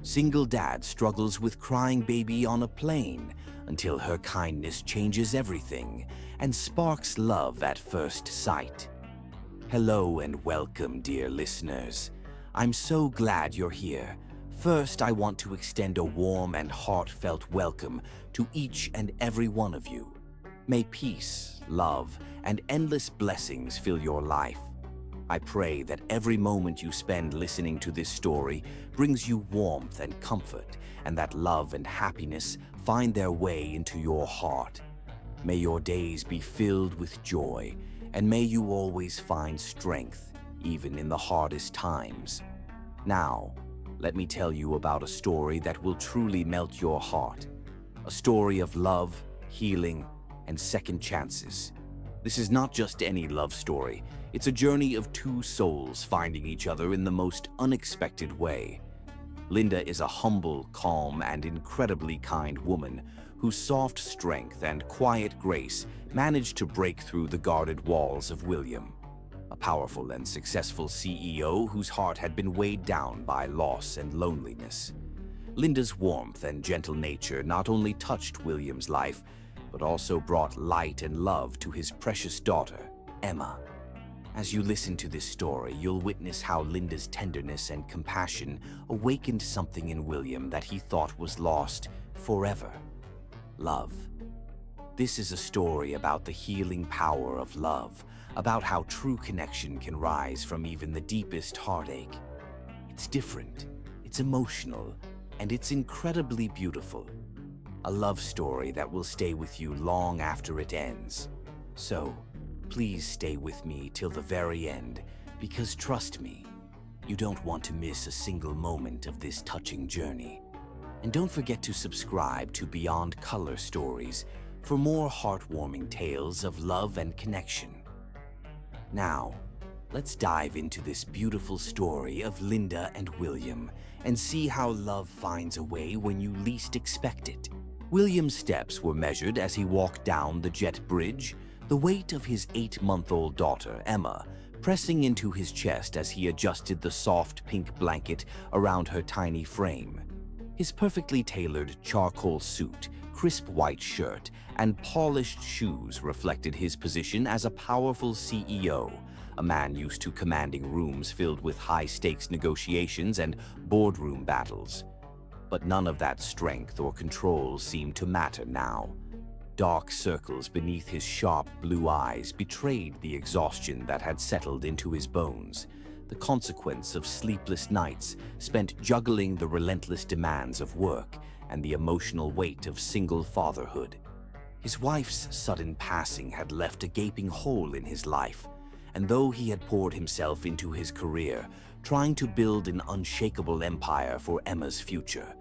Single dad struggles with crying baby on a plane until her kindness changes everything and sparks love at first sight. Hello and welcome, dear listeners. I'm so glad you're here. First, I want to extend a warm and heartfelt welcome to each and every one of you. May peace, love, and endless blessings fill your life. I pray that every moment you spend listening to this story brings you warmth and comfort, and that love and happiness find their way into your heart. May your days be filled with joy, and may you always find strength, even in the hardest times. Now, let me tell you about a story that will truly melt your heart. A story of love, healing, and second chances. This is not just any love story. It's a journey of two souls finding each other in the most unexpected way. Linda is a humble, calm, and incredibly kind woman whose soft strength and quiet grace managed to break through the guarded walls of William, a powerful and successful CEO whose heart had been weighed down by loss and loneliness. Linda's warmth and gentle nature not only touched William's life, but also brought light and love to his precious daughter, Emma. As you listen to this story, you'll witness how Linda's tenderness and compassion awakened something in William that he thought was lost forever: love. This is a story about the healing power of love, about how true connection can rise from even the deepest heartache. It's different, it's emotional, and it's incredibly beautiful. A love story that will stay with you long after it ends. So, please stay with me till the very end, because trust me, you don't want to miss a single moment of this touching journey. And don't forget to subscribe to Beyond Color Stories for more heartwarming tales of love and connection. Now, let's dive into this beautiful story of Linda and William and see how love finds a way when you least expect it. William's steps were measured as he walked down the jet bridge, the weight of his 8-month-old daughter, Emma, pressing into his chest as he adjusted the soft pink blanket around her tiny frame. His perfectly tailored charcoal suit, crisp white shirt, and polished shoes reflected his position as a powerful CEO, a man used to commanding rooms filled with high-stakes negotiations and boardroom battles. But none of that strength or control seemed to matter now. Dark circles beneath his sharp blue eyes betrayed the exhaustion that had settled into his bones, the consequence of sleepless nights spent juggling the relentless demands of work and the emotional weight of single fatherhood. His wife's sudden passing had left a gaping hole in his life, and though he had poured himself into his career, trying to build an unshakable empire for Emma's future,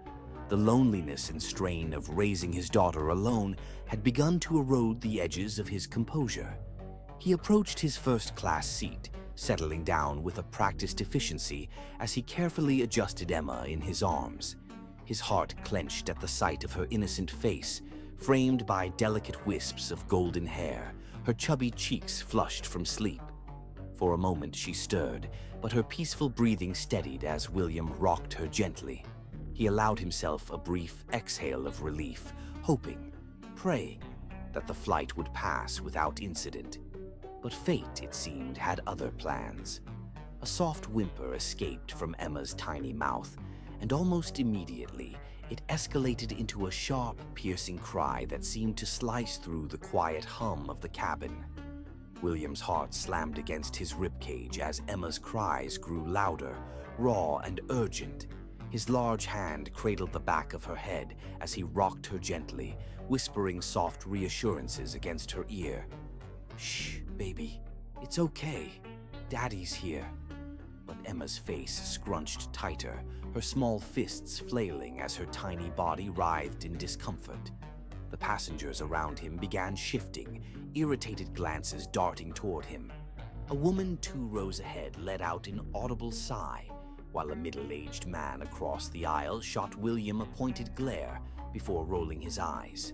the loneliness and strain of raising his daughter alone had begun to erode the edges of his composure. He approached his first-class seat, settling down with a practiced efficiency as he carefully adjusted Emma in his arms. His heart clenched at the sight of her innocent face, framed by delicate wisps of golden hair, her chubby cheeks flushed from sleep. For a moment she stirred, but her peaceful breathing steadied as William rocked her gently. He allowed himself a brief exhale of relief, hoping, praying, that the flight would pass without incident. But fate, it seemed, had other plans. A soft whimper escaped from Emma's tiny mouth, and almost immediately, it escalated into a sharp, piercing cry that seemed to slice through the quiet hum of the cabin. William's heart slammed against his ribcage as Emma's cries grew louder, raw, and urgent. His large hand cradled the back of her head as he rocked her gently, whispering soft reassurances against her ear. "Shh, baby. It's okay. Daddy's here." But Emma's face scrunched tighter, her small fists flailing as her tiny body writhed in discomfort. The passengers around him began shifting, irritated glances darting toward him. A woman 2 rows ahead let out an audible sigh, while a middle-aged man across the aisle shot William a pointed glare before rolling his eyes.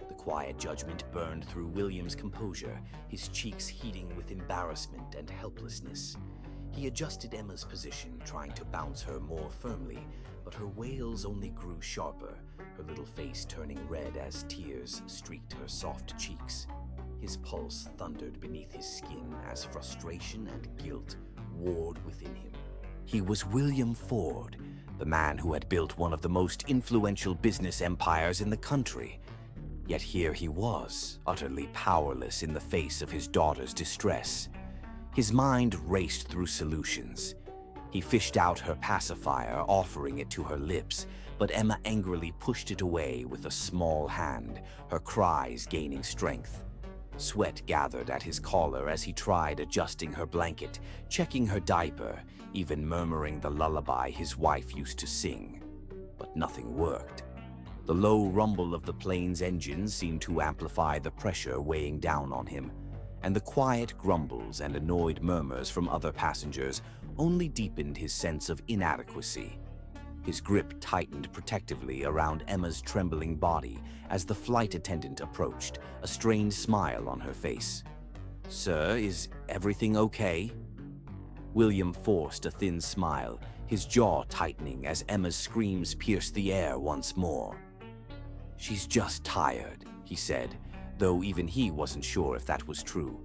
The quiet judgment burned through William's composure, his cheeks heating with embarrassment and helplessness. He adjusted Emma's position, trying to bounce her more firmly, but but her wails only grew sharper, her little face turning red as tears streaked her soft cheeks. His pulse thundered beneath his skin as frustration and guilt warred within him. He was William Ford, the man who had built one of the most influential business empires in the country. Yet here he was, utterly powerless in the face of his daughter's distress. His mind raced through solutions. He fished out her pacifier, offering it to her lips, but Emma angrily pushed it away with a small hand, her cries gaining strength. Sweat gathered at his collar as he tried adjusting her blanket, checking her diaper, even murmuring the lullaby his wife used to sing. But nothing worked. The low rumble of the plane's engines seemed to amplify the pressure weighing down on him, and the quiet grumbles and annoyed murmurs from other passengers only deepened his sense of inadequacy. His grip tightened protectively around Emma's trembling body as the flight attendant approached, a strained smile on her face. "Sir, is everything okay?" William forced a thin smile, his jaw tightening as Emma's screams pierced the air once more. "She's just tired," he said, though even he wasn't sure if that was true.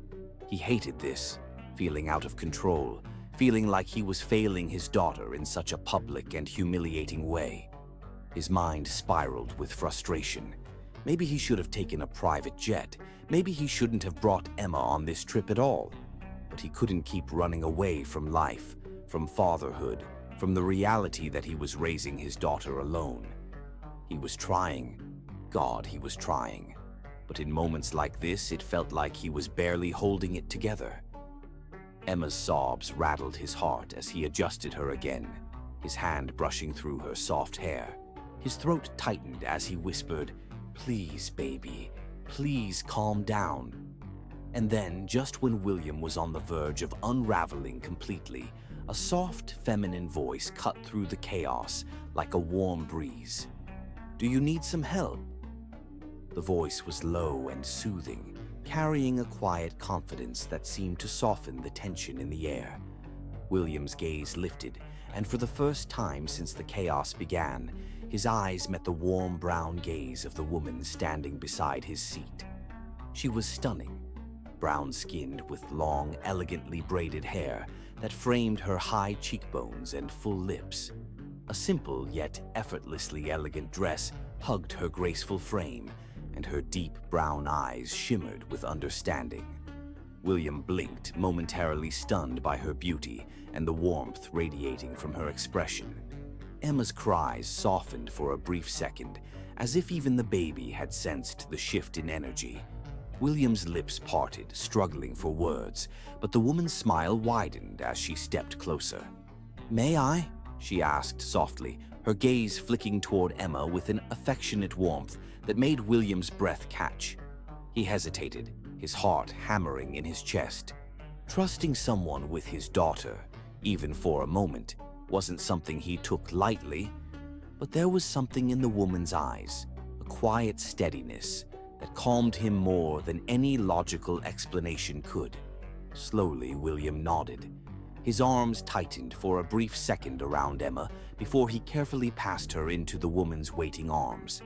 He hated this, feeling out of control, feeling like he was failing his daughter in such a public and humiliating way. His mind spiraled with frustration. Maybe he should have taken a private jet. Maybe he shouldn't have brought Emma on this trip at all. But he couldn't keep running away from life, from fatherhood, from the reality that he was raising his daughter alone. He was trying. God, he was trying. But in moments like this, it felt like he was barely holding it together. Emma's sobs rattled his heart as he adjusted her again, his hand brushing through her soft hair. His throat tightened as he whispered, "Please, baby, please calm down." And then, just when William was on the verge of unraveling completely, a soft, feminine voice cut through the chaos like a warm breeze. "Do you need some help?" The voice was low and soothing, carrying a quiet confidence that seemed to soften the tension in the air. William's gaze lifted, and for the first time since the chaos began, his eyes met the warm brown gaze of the woman standing beside his seat. She was stunning, brown-skinned with long, elegantly braided hair that framed her high cheekbones and full lips. A simple yet effortlessly elegant dress hugged her graceful frame, and her deep brown eyes shimmered with understanding. William blinked, momentarily stunned by her beauty and the warmth radiating from her expression. Emma's cries softened for a brief second, as if even the baby had sensed the shift in energy. William's lips parted, struggling for words, but the woman's smile widened as she stepped closer. "May I?" she asked softly, her gaze flicking toward Emma with an affectionate warmth that made William's breath catch. He hesitated, his heart hammering in his chest. Trusting someone with his daughter, even for a moment, wasn't something he took lightly, but there was something in the woman's eyes, a quiet steadiness that calmed him more than any logical explanation could. Slowly, William nodded. His arms tightened for a brief second around Emma before he carefully passed her into the woman's waiting arms.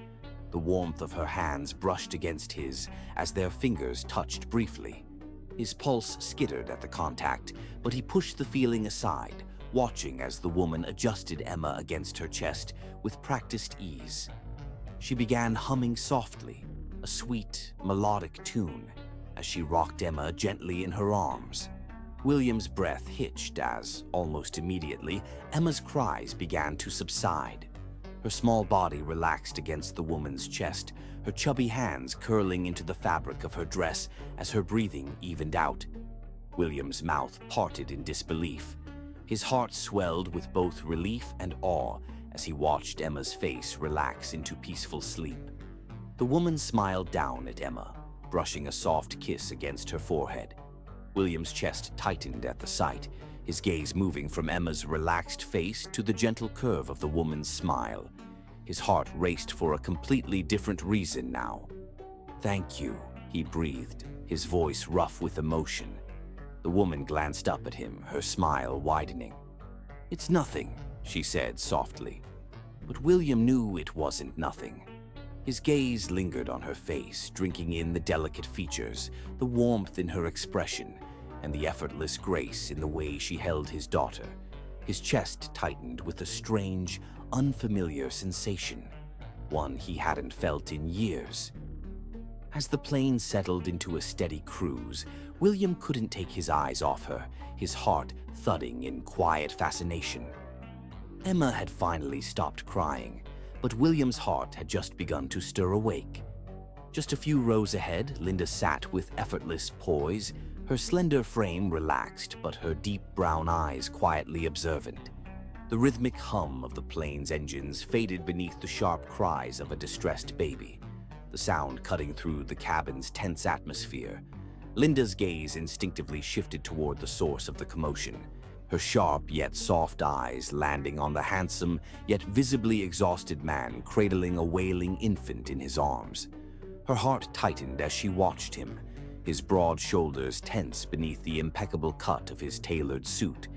The warmth of her hands brushed against his as their fingers touched briefly. His pulse skittered at the contact, but he pushed the feeling aside, watching as the woman adjusted Emma against her chest with practiced ease. She began humming softly, a sweet, melodic tune, as she rocked Emma gently in her arms. William's breath hitched as, almost immediately, Emma's cries began to subside. Her small body relaxed against the woman's chest, her chubby hands curling into the fabric of her dress as her breathing evened out. William's mouth parted in disbelief. His heart swelled with both relief and awe as he watched Emma's face relax into peaceful sleep. The woman smiled down at Emma, brushing a soft kiss against her forehead. William's chest tightened at the sight, his gaze moving from Emma's relaxed face to the gentle curve of the woman's smile. His heart raced for a completely different reason now. "Thank you," he breathed, his voice rough with emotion. The woman glanced up at him, her smile widening. "It's nothing," she said softly. But William knew it wasn't nothing. His gaze lingered on her face, drinking in the delicate features, the warmth in her expression, and the effortless grace in the way she held his daughter. His chest tightened with a strange, unfamiliar sensation, one he hadn't felt in years. As the plane settled into a steady cruise, William couldn't take his eyes off her, his heart thudding in quiet fascination. Emma had finally stopped crying, but William's heart had just begun to stir awake. Just a few rows ahead, Linda sat with effortless poise, her slender frame relaxed, but her deep brown eyes quietly observant. The rhythmic hum of the plane's engines faded beneath the sharp cries of a distressed baby, the sound cutting through the cabin's tense atmosphere. Linda's gaze instinctively shifted toward the source of the commotion, her sharp yet soft eyes landing on the handsome yet visibly exhausted man cradling a wailing infant in his arms. Her heart tightened as she watched him, his broad shoulders tense beneath the impeccable cut of his tailored suit,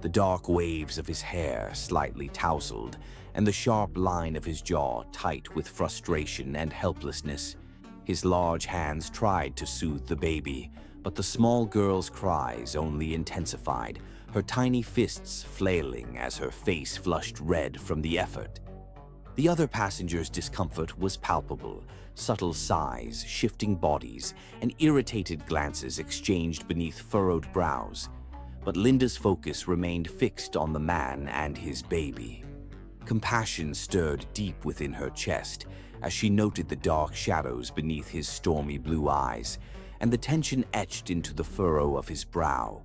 the dark waves of his hair slightly tousled, and the sharp line of his jaw tight with frustration and helplessness. His large hands tried to soothe the baby, but the small girl's cries only intensified, her tiny fists flailing as her face flushed red from the effort. The other passengers' discomfort was palpable. Subtle sighs, shifting bodies, and irritated glances exchanged beneath furrowed brows. But Linda's focus remained fixed on the man and his baby. Compassion stirred deep within her chest as she noted the dark shadows beneath his stormy blue eyes and the tension etched into the furrow of his brow.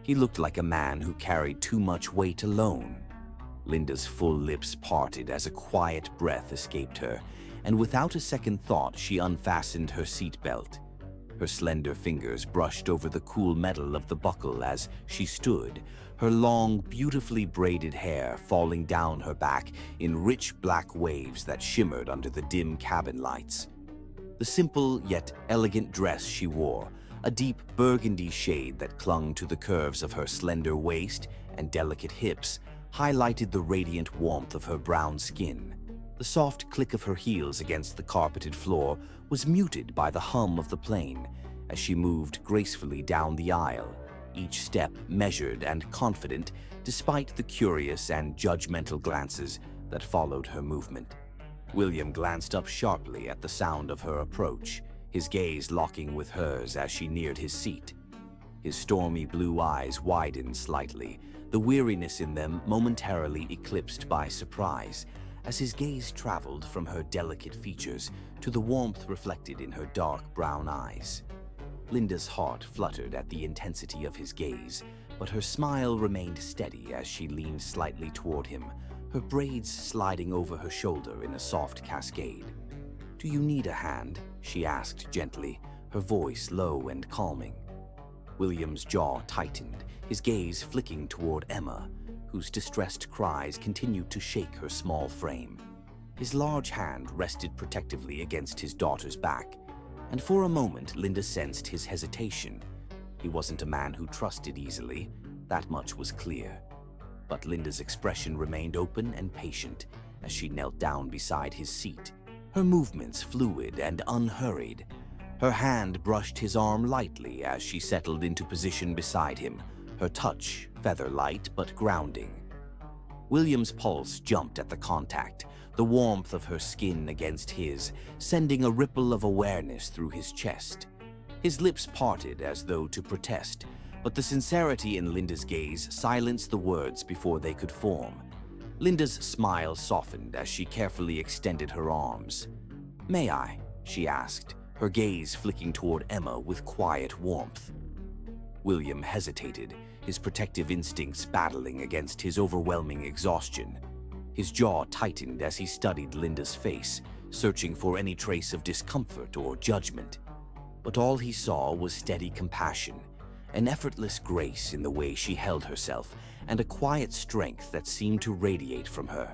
He looked like a man who carried too much weight alone. Linda's full lips parted as a quiet breath escaped her, and without a second thought she unfastened her seatbelt. Her slender fingers brushed over the cool metal of the buckle as she stood, her long, beautifully braided hair falling down her back in rich black waves that shimmered under the dim cabin lights. The simple yet elegant dress she wore, a deep burgundy shade that clung to the curves of her slender waist and delicate hips, highlighted the radiant warmth of her brown skin. The soft click of her heels against the carpeted floor was muted by the hum of the plane as she moved gracefully down the aisle, each step measured and confident despite the curious and judgmental glances that followed her movement. William glanced up sharply at the sound of her approach, his gaze locking with hers as she neared his seat. His stormy blue eyes widened slightly, the weariness in them momentarily eclipsed by surprise, as his gaze traveled from her delicate features to the warmth reflected in her dark brown eyes. Linda's heart fluttered at the intensity of his gaze, but her smile remained steady as she leaned slightly toward him, her braids sliding over her shoulder in a soft cascade. "Do you need a hand?" she asked gently, her voice low and calming. William's jaw tightened, his gaze flicking toward Emma, whose distressed cries continued to shake her small frame. His large hand rested protectively against his daughter's back, and for a moment Linda sensed his hesitation. He wasn't a man who trusted easily, that much was clear. But Linda's expression remained open and patient as she knelt down beside his seat, her movements fluid and unhurried. Her hand brushed his arm lightly as she settled into position beside him, her touch feather-light but grounding. William's pulse jumped at the contact, the warmth of her skin against his, sending a ripple of awareness through his chest. His lips parted as though to protest, but the sincerity in Linda's gaze silenced the words before they could form. Linda's smile softened as she carefully extended her arms. "May I?" she asked, her gaze flicking toward Emma with quiet warmth. William hesitated, his protective instincts battling against his overwhelming exhaustion. His jaw tightened as he studied Linda's face, searching for any trace of discomfort or judgment. But all he saw was steady compassion, an effortless grace in the way she held herself, and a quiet strength that seemed to radiate from her.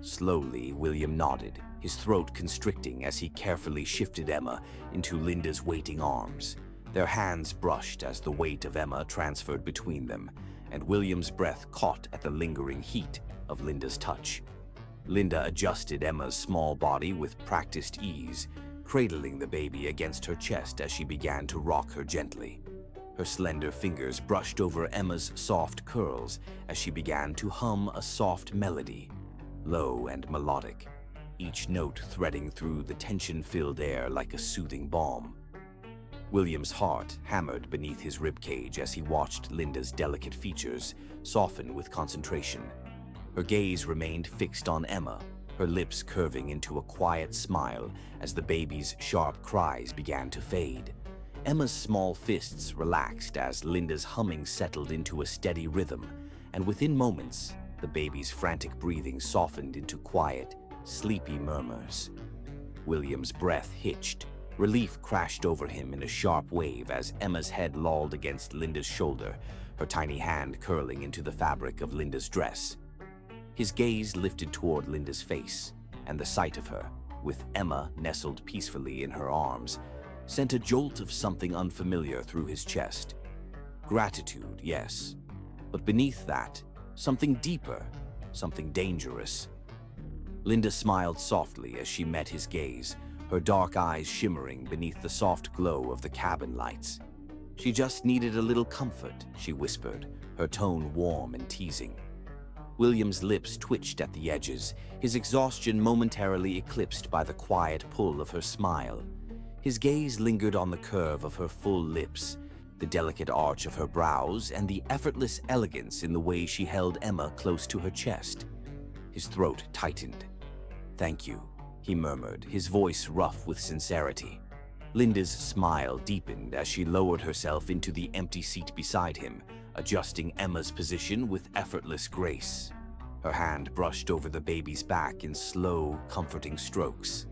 Slowly, William nodded, his throat constricting as he carefully shifted Emma into Linda's waiting arms. Their hands brushed as the weight of Emma transferred between them, and William's breath caught at the lingering heat of Linda's touch. Linda adjusted Emma's small body with practiced ease, cradling the baby against her chest as she began to rock her gently. Her slender fingers brushed over Emma's soft curls as she began to hum a soft melody, low and melodic, each note threading through the tension-filled air like a soothing balm. William's heart hammered beneath his ribcage as he watched Linda's delicate features soften with concentration. Her gaze remained fixed on Emma, her lips curving into a quiet smile as the baby's sharp cries began to fade. Emma's small fists relaxed as Linda's humming settled into a steady rhythm, and within moments, the baby's frantic breathing softened into quiet, sleepy murmurs. William's breath hitched. Relief crashed over him in a sharp wave as Emma's head lolled against Linda's shoulder, her tiny hand curling into the fabric of Linda's dress. His gaze lifted toward Linda's face, and the sight of her, with Emma nestled peacefully in her arms, sent a jolt of something unfamiliar through his chest. Gratitude, yes, but beneath that, something deeper, something dangerous. Linda smiled softly as she met his gaze, her dark eyes shimmering beneath the soft glow of the cabin lights. She just needed a little comfort, she whispered, her tone warm and teasing. William's lips twitched at the edges, his exhaustion momentarily eclipsed by the quiet pull of her smile. His gaze lingered on the curve of her full lips, the delicate arch of her brows, and the effortless elegance in the way she held Emma close to her chest. His throat tightened. "Thank you," he murmured, his voice rough with sincerity. Linda's smile deepened as she lowered herself into the empty seat beside him, adjusting Emma's position with effortless grace. Her hand brushed over the baby's back in slow, comforting strokes.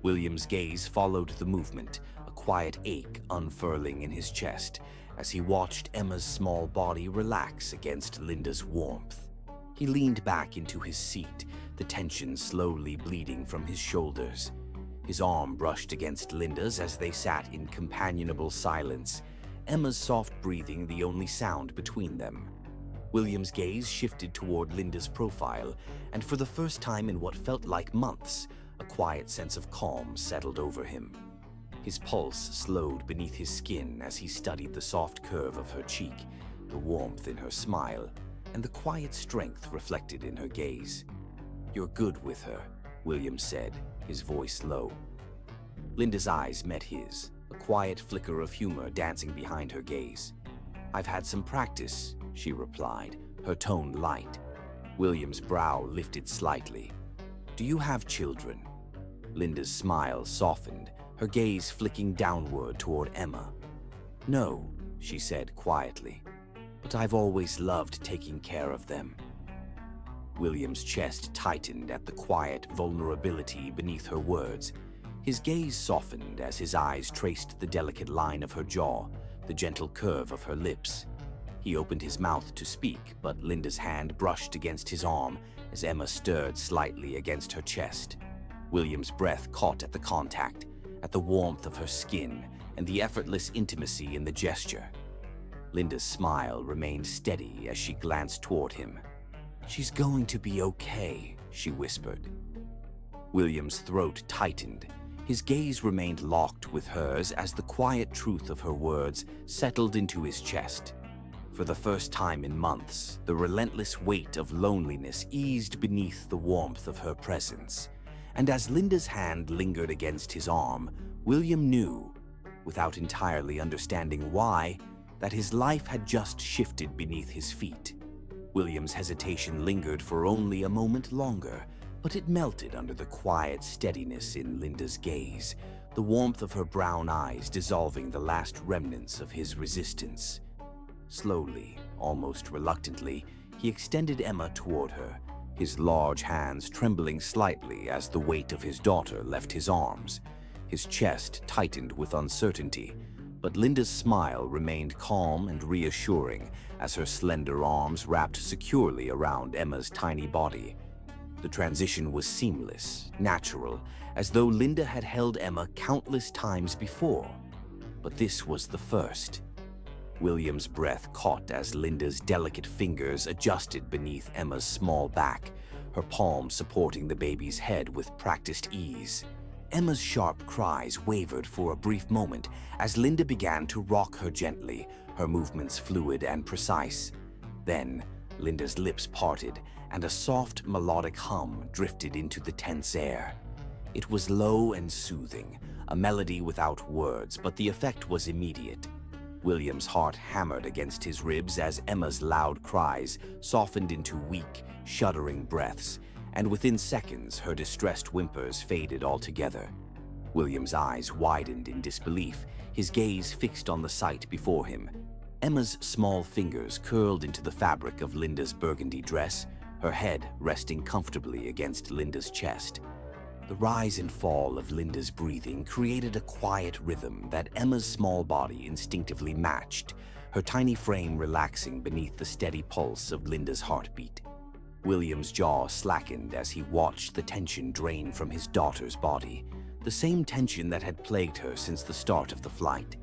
William's gaze followed the movement, a quiet ache unfurling in his chest as he watched Emma's small body relax against Linda's warmth. He leaned back into his seat, the tension slowly bleeding from his shoulders. His arm brushed against Linda's as they sat in companionable silence, Emma's soft breathing the only sound between them. William's gaze shifted toward Linda's profile, and for the first time in what felt like months, a quiet sense of calm settled over him. His pulse slowed beneath his skin as he studied the soft curve of her cheek, the warmth in her smile, and the quiet strength reflected in her gaze. "You're good with her," William said, his voice low. Linda's eyes met his, a quiet flicker of humor dancing behind her gaze. "I've had some practice," she replied, her tone light. William's brow lifted slightly. "Do you have children?" Linda's smile softened, her gaze flicking downward toward Emma. "No," she said quietly, "but I've always loved taking care of them." William's chest tightened at the quiet vulnerability beneath her words. His gaze softened as his eyes traced the delicate line of her jaw, the gentle curve of her lips. He opened his mouth to speak, but Linda's hand brushed against his arm as Emma stirred slightly against her chest. William's breath caught at the contact, at the warmth of her skin, and the effortless intimacy in the gesture. Linda's smile remained steady as she glanced toward him. "She's going to be okay," she whispered. William's throat tightened. His gaze remained locked with hers as the quiet truth of her words settled into his chest. For the first time in months, the relentless weight of loneliness eased beneath the warmth of her presence. And as Linda's hand lingered against his arm, William knew, without entirely understanding why, that his life had just shifted beneath his feet. William's hesitation lingered for only a moment longer, but it melted under the quiet steadiness in Linda's gaze, the warmth of her brown eyes dissolving the last remnants of his resistance. Slowly, almost reluctantly, he extended Emma toward her, his large hands trembling slightly as the weight of his daughter left his arms. His chest tightened with uncertainty, but Linda's smile remained calm and reassuring as her slender arms wrapped securely around Emma's tiny body. The transition was seamless, natural, as though Linda had held Emma countless times before. But this was the first. William's breath caught as Linda's delicate fingers adjusted beneath Emma's small back, her palm supporting the baby's head with practiced ease. Emma's sharp cries wavered for a brief moment as Linda began to rock her gently, her movements fluid and precise. Then, Linda's lips parted, and a soft, melodic hum drifted into the tense air. It was low and soothing, a melody without words, but the effect was immediate. William's heart hammered against his ribs as Emma's loud cries softened into weak, shuddering breaths, and within seconds her distressed whimpers faded altogether. William's eyes widened in disbelief, his gaze fixed on the sight before him. Emma's small fingers curled into the fabric of Linda's burgundy dress, her head resting comfortably against Linda's chest. The rise and fall of Linda's breathing created a quiet rhythm that Emma's small body instinctively matched, her tiny frame relaxing beneath the steady pulse of Linda's heartbeat. William's jaw slackened as he watched the tension drain from his daughter's body, the same tension that had plagued her since the start of the flight.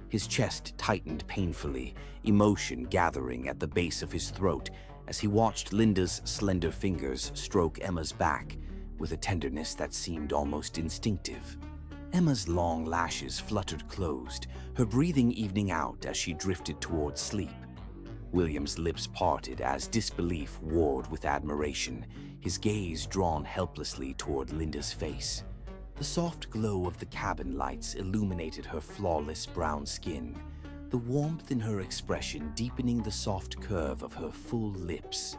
His chest tightened painfully, emotion gathering at the base of his throat as he watched Linda's slender fingers stroke Emma's back with a tenderness that seemed almost instinctive. Emma's long lashes fluttered closed, her breathing evening out as she drifted towards sleep. William's lips parted as disbelief warred with admiration, his gaze drawn helplessly toward Linda's face. The soft glow of the cabin lights illuminated her flawless brown skin, the warmth in her expression deepening the soft curve of her full lips.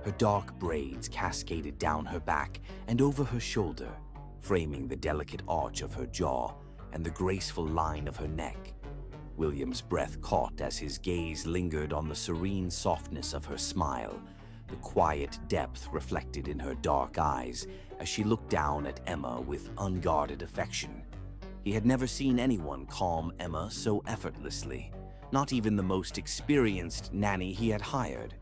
Her dark braids cascaded down her back and over her shoulder, framing the delicate arch of her jaw and the graceful line of her neck. William's breath caught as his gaze lingered on the serene softness of her smile, the quiet depth reflected in her dark eyes as she looked down at Emma with unguarded affection. He had never seen anyone calm Emma so effortlessly, not even the most experienced nanny he had hired.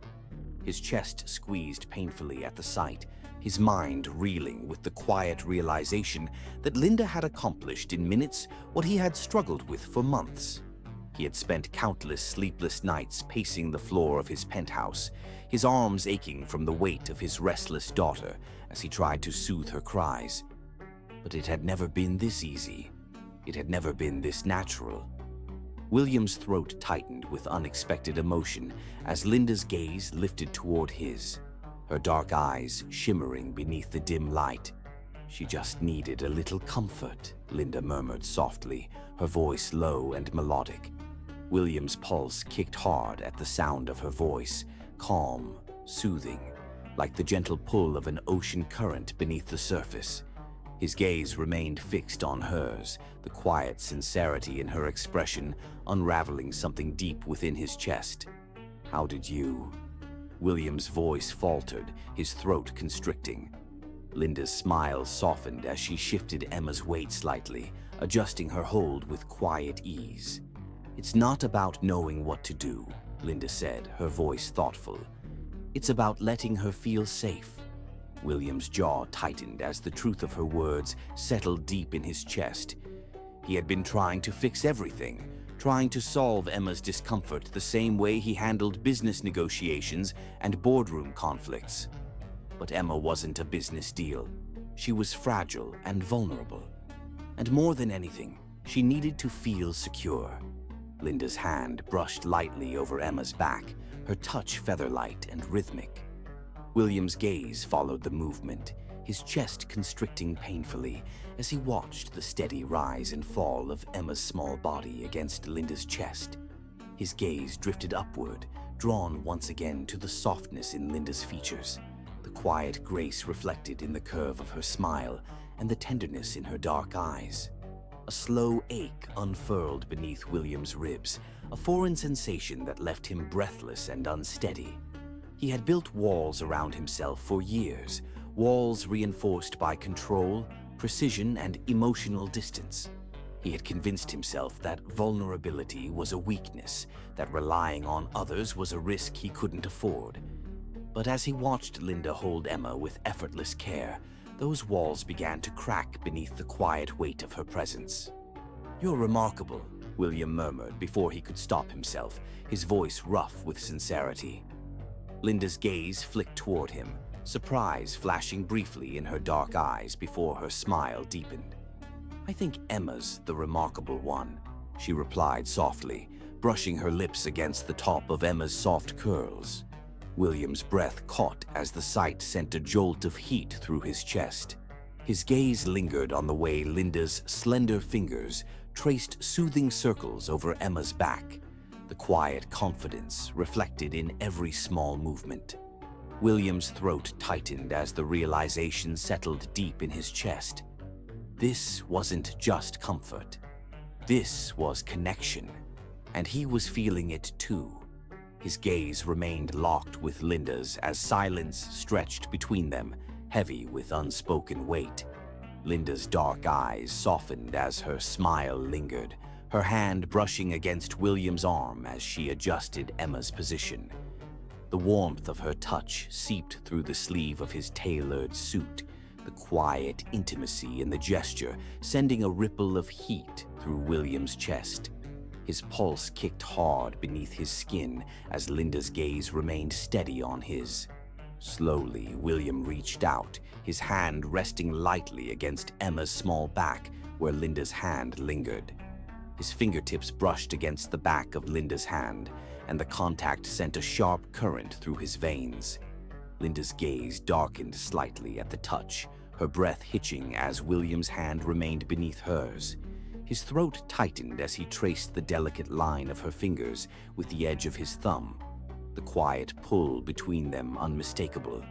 His chest squeezed painfully at the sight, his mind reeling with the quiet realization that Linda had accomplished in minutes what he had struggled with for months. He had spent countless sleepless nights pacing the floor of his penthouse, his arms aching from the weight of his restless daughter as he tried to soothe her cries. But it had never been this easy. It had never been this natural. William's throat tightened with unexpected emotion as Linda's gaze lifted toward his, her dark eyes shimmering beneath the dim light. "She just needed a little comfort," Linda murmured softly, her voice low and melodic. William's pulse kicked hard at the sound of her voice, calm, soothing, like the gentle pull of an ocean current beneath the surface. His gaze remained fixed on hers, the quiet sincerity in her expression unraveling something deep within his chest. "How did you?" William's voice faltered, his throat constricting. Linda's smile softened as she shifted Emma's weight slightly, adjusting her hold with quiet ease. "It's not about knowing what to do," Linda said, her voice thoughtful. "It's about letting her feel safe." William's jaw tightened as the truth of her words settled deep in his chest. He had been trying to fix everything, trying to solve Emma's discomfort the same way he handled business negotiations and boardroom conflicts. But Emma wasn't a business deal. She was fragile and vulnerable. And more than anything, she needed to feel secure. Linda's hand brushed lightly over Emma's back, her touch feather-light and rhythmic. William's gaze followed the movement, his chest constricting painfully as he watched the steady rise and fall of Emma's small body against Linda's chest. His gaze drifted upward, drawn once again to the softness in Linda's features, the quiet grace reflected in the curve of her smile and the tenderness in her dark eyes. A slow ache unfurled beneath William's ribs, a foreign sensation that left him breathless and unsteady. He had built walls around himself for years, walls reinforced by control, precision, and emotional distance. He had convinced himself that vulnerability was a weakness, that relying on others was a risk he couldn't afford. But as he watched Linda hold Emma with effortless care, those walls began to crack beneath the quiet weight of her presence. "You're remarkable," William murmured before he could stop himself, his voice rough with sincerity. Linda's gaze flicked toward him, surprise flashing briefly in her dark eyes before her smile deepened. "I think Emma's the remarkable one," she replied softly, brushing her lips against the top of Emma's soft curls. William's breath caught as the sight sent a jolt of heat through his chest. His gaze lingered on the way Linda's slender fingers traced soothing circles over Emma's back, the quiet confidence reflected in every small movement. William's throat tightened as the realization settled deep in his chest. This wasn't just comfort. This was connection, and he was feeling it too. His gaze remained locked with Linda's as silence stretched between them, heavy with unspoken weight. Linda's dark eyes softened as her smile lingered, her hand brushing against William's arm as she adjusted Emma's position. The warmth of her touch seeped through the sleeve of his tailored suit, the quiet intimacy in the gesture sending a ripple of heat through William's chest. His pulse kicked hard beneath his skin as Linda's gaze remained steady on his. Slowly, William reached out, his hand resting lightly against Emma's small back where Linda's hand lingered. His fingertips brushed against the back of Linda's hand, and the contact sent a sharp current through his veins. Linda's gaze darkened slightly at the touch, her breath hitching as William's hand remained beneath hers. His throat tightened as he traced the delicate line of her fingers with the edge of his thumb, the quiet pull between them unmistakable.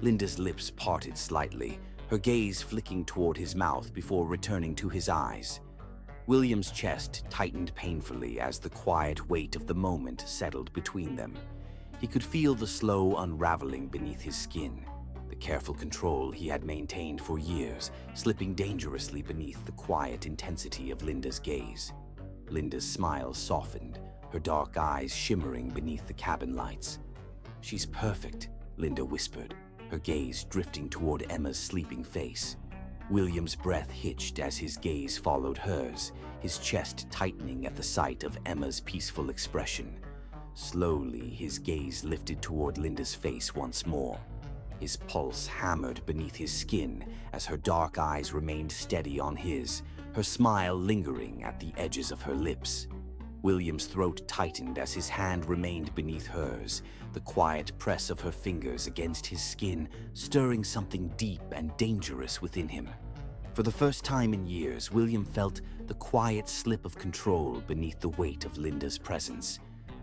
Linda's lips parted slightly, her gaze flicking toward his mouth before returning to his eyes. William's chest tightened painfully as the quiet weight of the moment settled between them. He could feel the slow unraveling beneath his skin, the careful control he had maintained for years, slipping dangerously beneath the quiet intensity of Linda's gaze. Linda's smile softened, her dark eyes shimmering beneath the cabin lights. "She's perfect," Linda whispered, her gaze drifting toward Emma's sleeping face. William's breath hitched as his gaze followed hers, his chest tightening at the sight of Emma's peaceful expression. Slowly, his gaze lifted toward Linda's face once more. His pulse hammered beneath his skin as her dark eyes remained steady on his, her smile lingering at the edges of her lips. William's throat tightened as his hand remained beneath hers, the quiet press of her fingers against his skin stirring something deep and dangerous within him. For the first time in years, William felt the quiet slip of control beneath the weight of Linda's presence.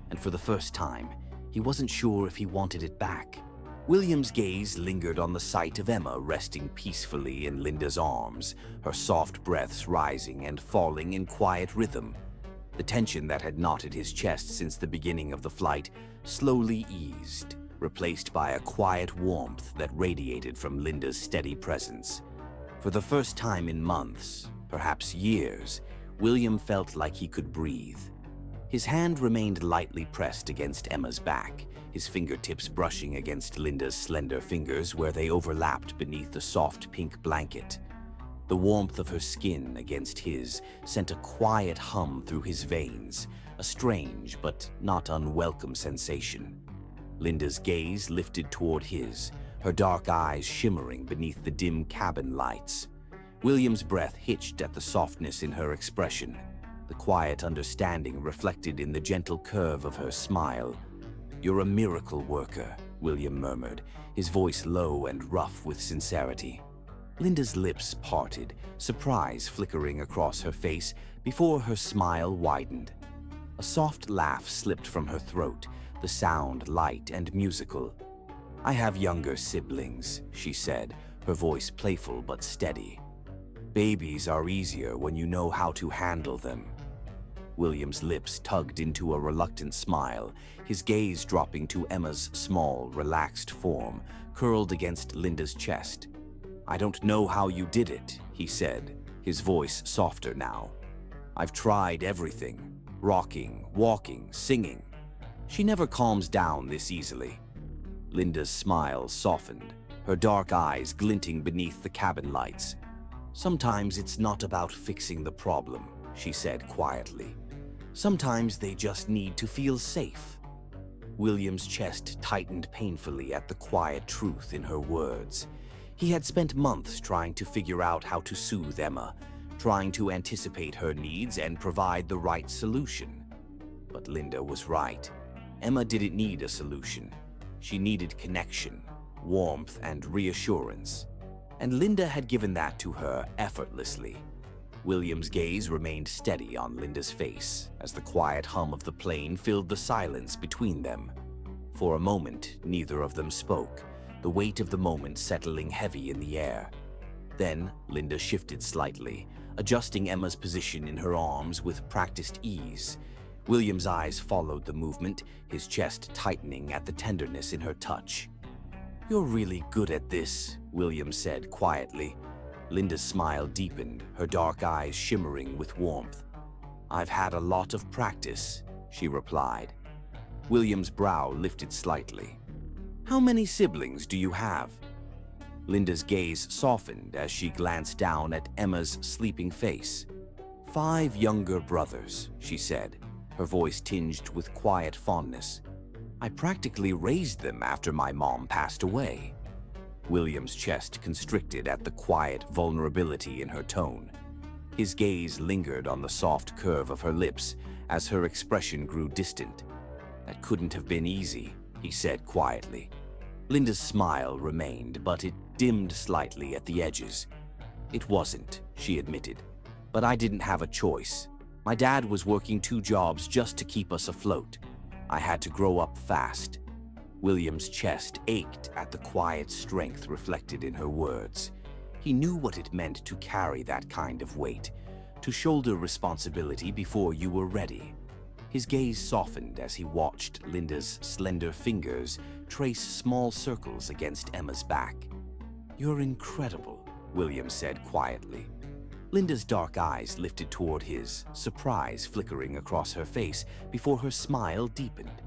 And for the first time, he wasn't sure if he wanted it back. William's gaze lingered on the sight of Emma resting peacefully in Linda's arms, her soft breaths rising and falling in quiet rhythm. The tension that had knotted his chest since the beginning of the flight slowly eased, replaced by a quiet warmth that radiated from Linda's steady presence. For the first time in months, perhaps years, William felt like he could breathe. His hand remained lightly pressed against Emma's back, his fingertips brushing against Linda's slender fingers where they overlapped beneath the soft pink blanket. The warmth of her skin against his sent a quiet hum through his veins, a strange but not unwelcome sensation. Linda's gaze lifted toward his, her dark eyes shimmering beneath the dim cabin lights. William's breath hitched at the softness in her expression, the quiet understanding reflected in the gentle curve of her smile. "You're a miracle worker," William murmured, his voice low and rough with sincerity. Linda's lips parted, surprise flickering across her face before her smile widened. A soft laugh slipped from her throat, the sound light and musical. "I have younger siblings," she said, her voice playful but steady. "Babies are easier when you know how to handle them." William's lips tugged into a reluctant smile, his gaze dropping to Emma's small, relaxed form, curled against Linda's chest. "I don't know how you did it," he said, his voice softer now. "I've tried everything, rocking, walking, singing. She never calms down this easily." Linda's smile softened, her dark eyes glinting beneath the cabin lights. "Sometimes it's not about fixing the problem," she said quietly. "Sometimes they just need to feel safe." William's chest tightened painfully at the quiet truth in her words. He had spent months trying to figure out how to soothe Emma, trying to anticipate her needs and provide the right solution. But Linda was right. Emma didn't need a solution. She needed connection, warmth, and reassurance. And Linda had given that to her effortlessly. William's gaze remained steady on Linda's face as the quiet hum of the plane filled the silence between them. For a moment, neither of them spoke, the weight of the moment settling heavy in the air. Then, Linda shifted slightly, adjusting Emma's position in her arms with practiced ease. William's eyes followed the movement, his chest tightening at the tenderness in her touch. "You're really good at this," William said quietly. Linda's smile deepened, her dark eyes shimmering with warmth. "I've had a lot of practice," she replied. William's brow lifted slightly. "How many siblings do you have?" Linda's gaze softened as she glanced down at Emma's sleeping face. "5 younger brothers," she said, her voice tinged with quiet fondness. "I practically raised them after my mom passed away." William's chest constricted at the quiet vulnerability in her tone. His gaze lingered on the soft curve of her lips as her expression grew distant. "That couldn't have been easy," he said quietly. Linda's smile remained, but it dimmed slightly at the edges. "It wasn't," she admitted, "but I didn't have a choice. My dad was working 2 jobs just to keep us afloat. I had to grow up fast." William's chest ached at the quiet strength reflected in her words. He knew what it meant to carry that kind of weight, to shoulder responsibility before you were ready. His gaze softened as he watched Linda's slender fingers trace small circles against Emma's back. "You're incredible," William said quietly. Linda's dark eyes lifted toward his, surprise flickering across her face before her smile deepened.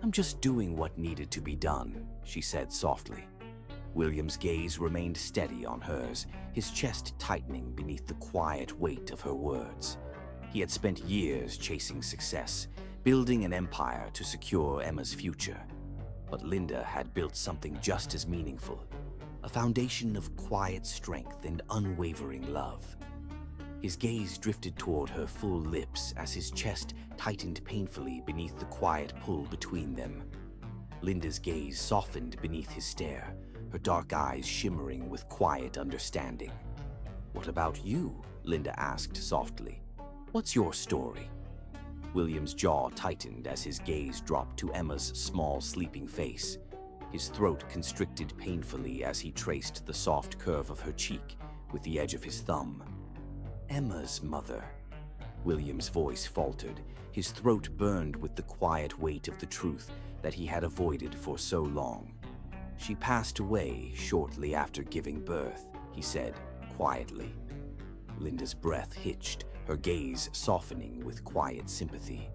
"I'm just doing what needed to be done," she said softly. William's gaze remained steady on hers, his chest tightening beneath the quiet weight of her words. He had spent years chasing success, building an empire to secure Emma's future. But Linda had built something just as meaningful, a foundation of quiet strength and unwavering love. His gaze drifted toward her full lips as his chest tightened painfully beneath the quiet pull between them. Linda's gaze softened beneath his stare, her dark eyes shimmering with quiet understanding. "What about you?" Linda asked softly. "What's your story?" William's jaw tightened as his gaze dropped to Emma's small sleeping face. His throat constricted painfully as he traced the soft curve of her cheek with the edge of his thumb. "Emma's mother." William's voice faltered, his throat burned with the quiet weight of the truth that he had avoided for so long. "She passed away shortly after giving birth," he said quietly. Linda's breath hitched, her gaze softening with quiet sympathy.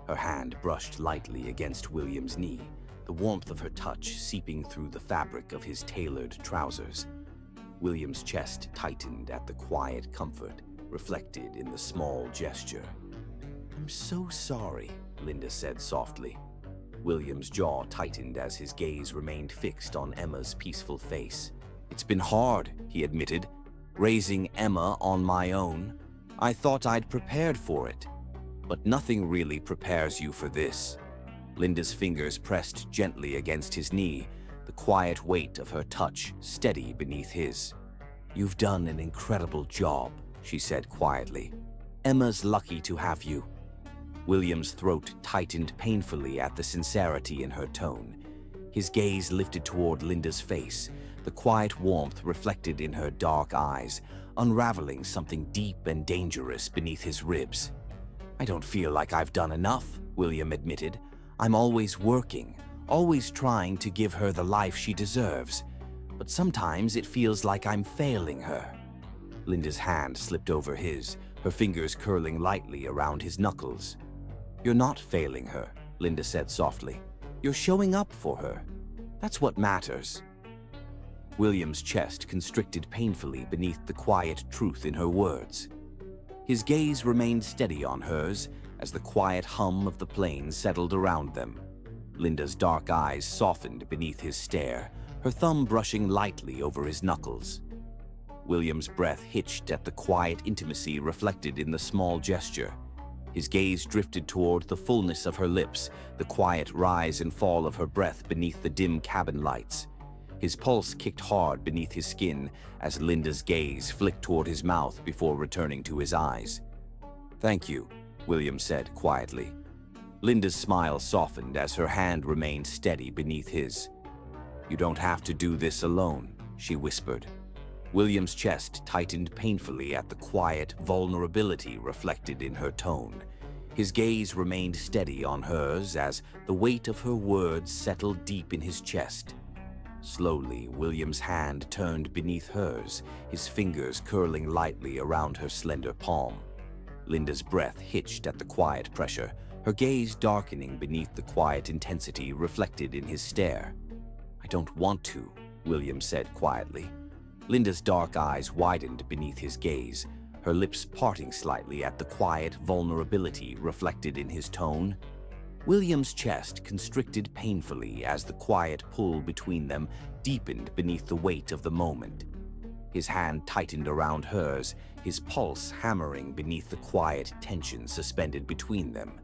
Her hand brushed lightly against William's knee, the warmth of her touch seeping through the fabric of his tailored trousers. William's chest tightened at the quiet comfort reflected in the small gesture. "I'm so sorry," Linda said softly. William's jaw tightened as his gaze remained fixed on Emma's peaceful face. "It's been hard," he admitted, "raising Emma on my own. I thought I'd prepared for it, but nothing really prepares you for this." Linda's fingers pressed gently against his knee, the quiet weight of her touch steady beneath his. "You've done an incredible job," she said quietly. "Emma's lucky to have you." William's throat tightened painfully at the sincerity in her tone. His gaze lifted toward Linda's face, the quiet warmth reflected in her dark eyes, unraveling something deep and dangerous beneath his ribs. "I don't feel like I've done enough," William admitted. "I'm always working, always trying to give her the life she deserves. But sometimes it feels like I'm failing her." Linda's hand slipped over his, her fingers curling lightly around his knuckles. "You're not failing her," Linda said softly. "You're showing up for her. That's what matters." William's chest constricted painfully beneath the quiet truth in her words. His gaze remained steady on hers as the quiet hum of the plane settled around them. Linda's dark eyes softened beneath his stare, her thumb brushing lightly over his knuckles. William's breath hitched at the quiet intimacy reflected in the small gesture. His gaze drifted toward the fullness of her lips, the quiet rise and fall of her breath beneath the dim cabin lights. His pulse kicked hard beneath his skin as Linda's gaze flicked toward his mouth before returning to his eyes. "Thank you," William said quietly. Linda's smile softened as her hand remained steady beneath his. "You don't have to do this alone," she whispered. William's chest tightened painfully at the quiet vulnerability reflected in her tone. His gaze remained steady on hers as the weight of her words settled deep in his chest. Slowly, William's hand turned beneath hers, his fingers curling lightly around her slender palm. Linda's breath hitched at the quiet pressure, her gaze darkening beneath the quiet intensity reflected in his stare. "I don't want to," William said quietly. Linda's dark eyes widened beneath his gaze, her lips parting slightly at the quiet vulnerability reflected in his tone. William's chest constricted painfully as the quiet pull between them deepened beneath the weight of the moment. His hand tightened around hers, his pulse hammering beneath the quiet tension suspended between them.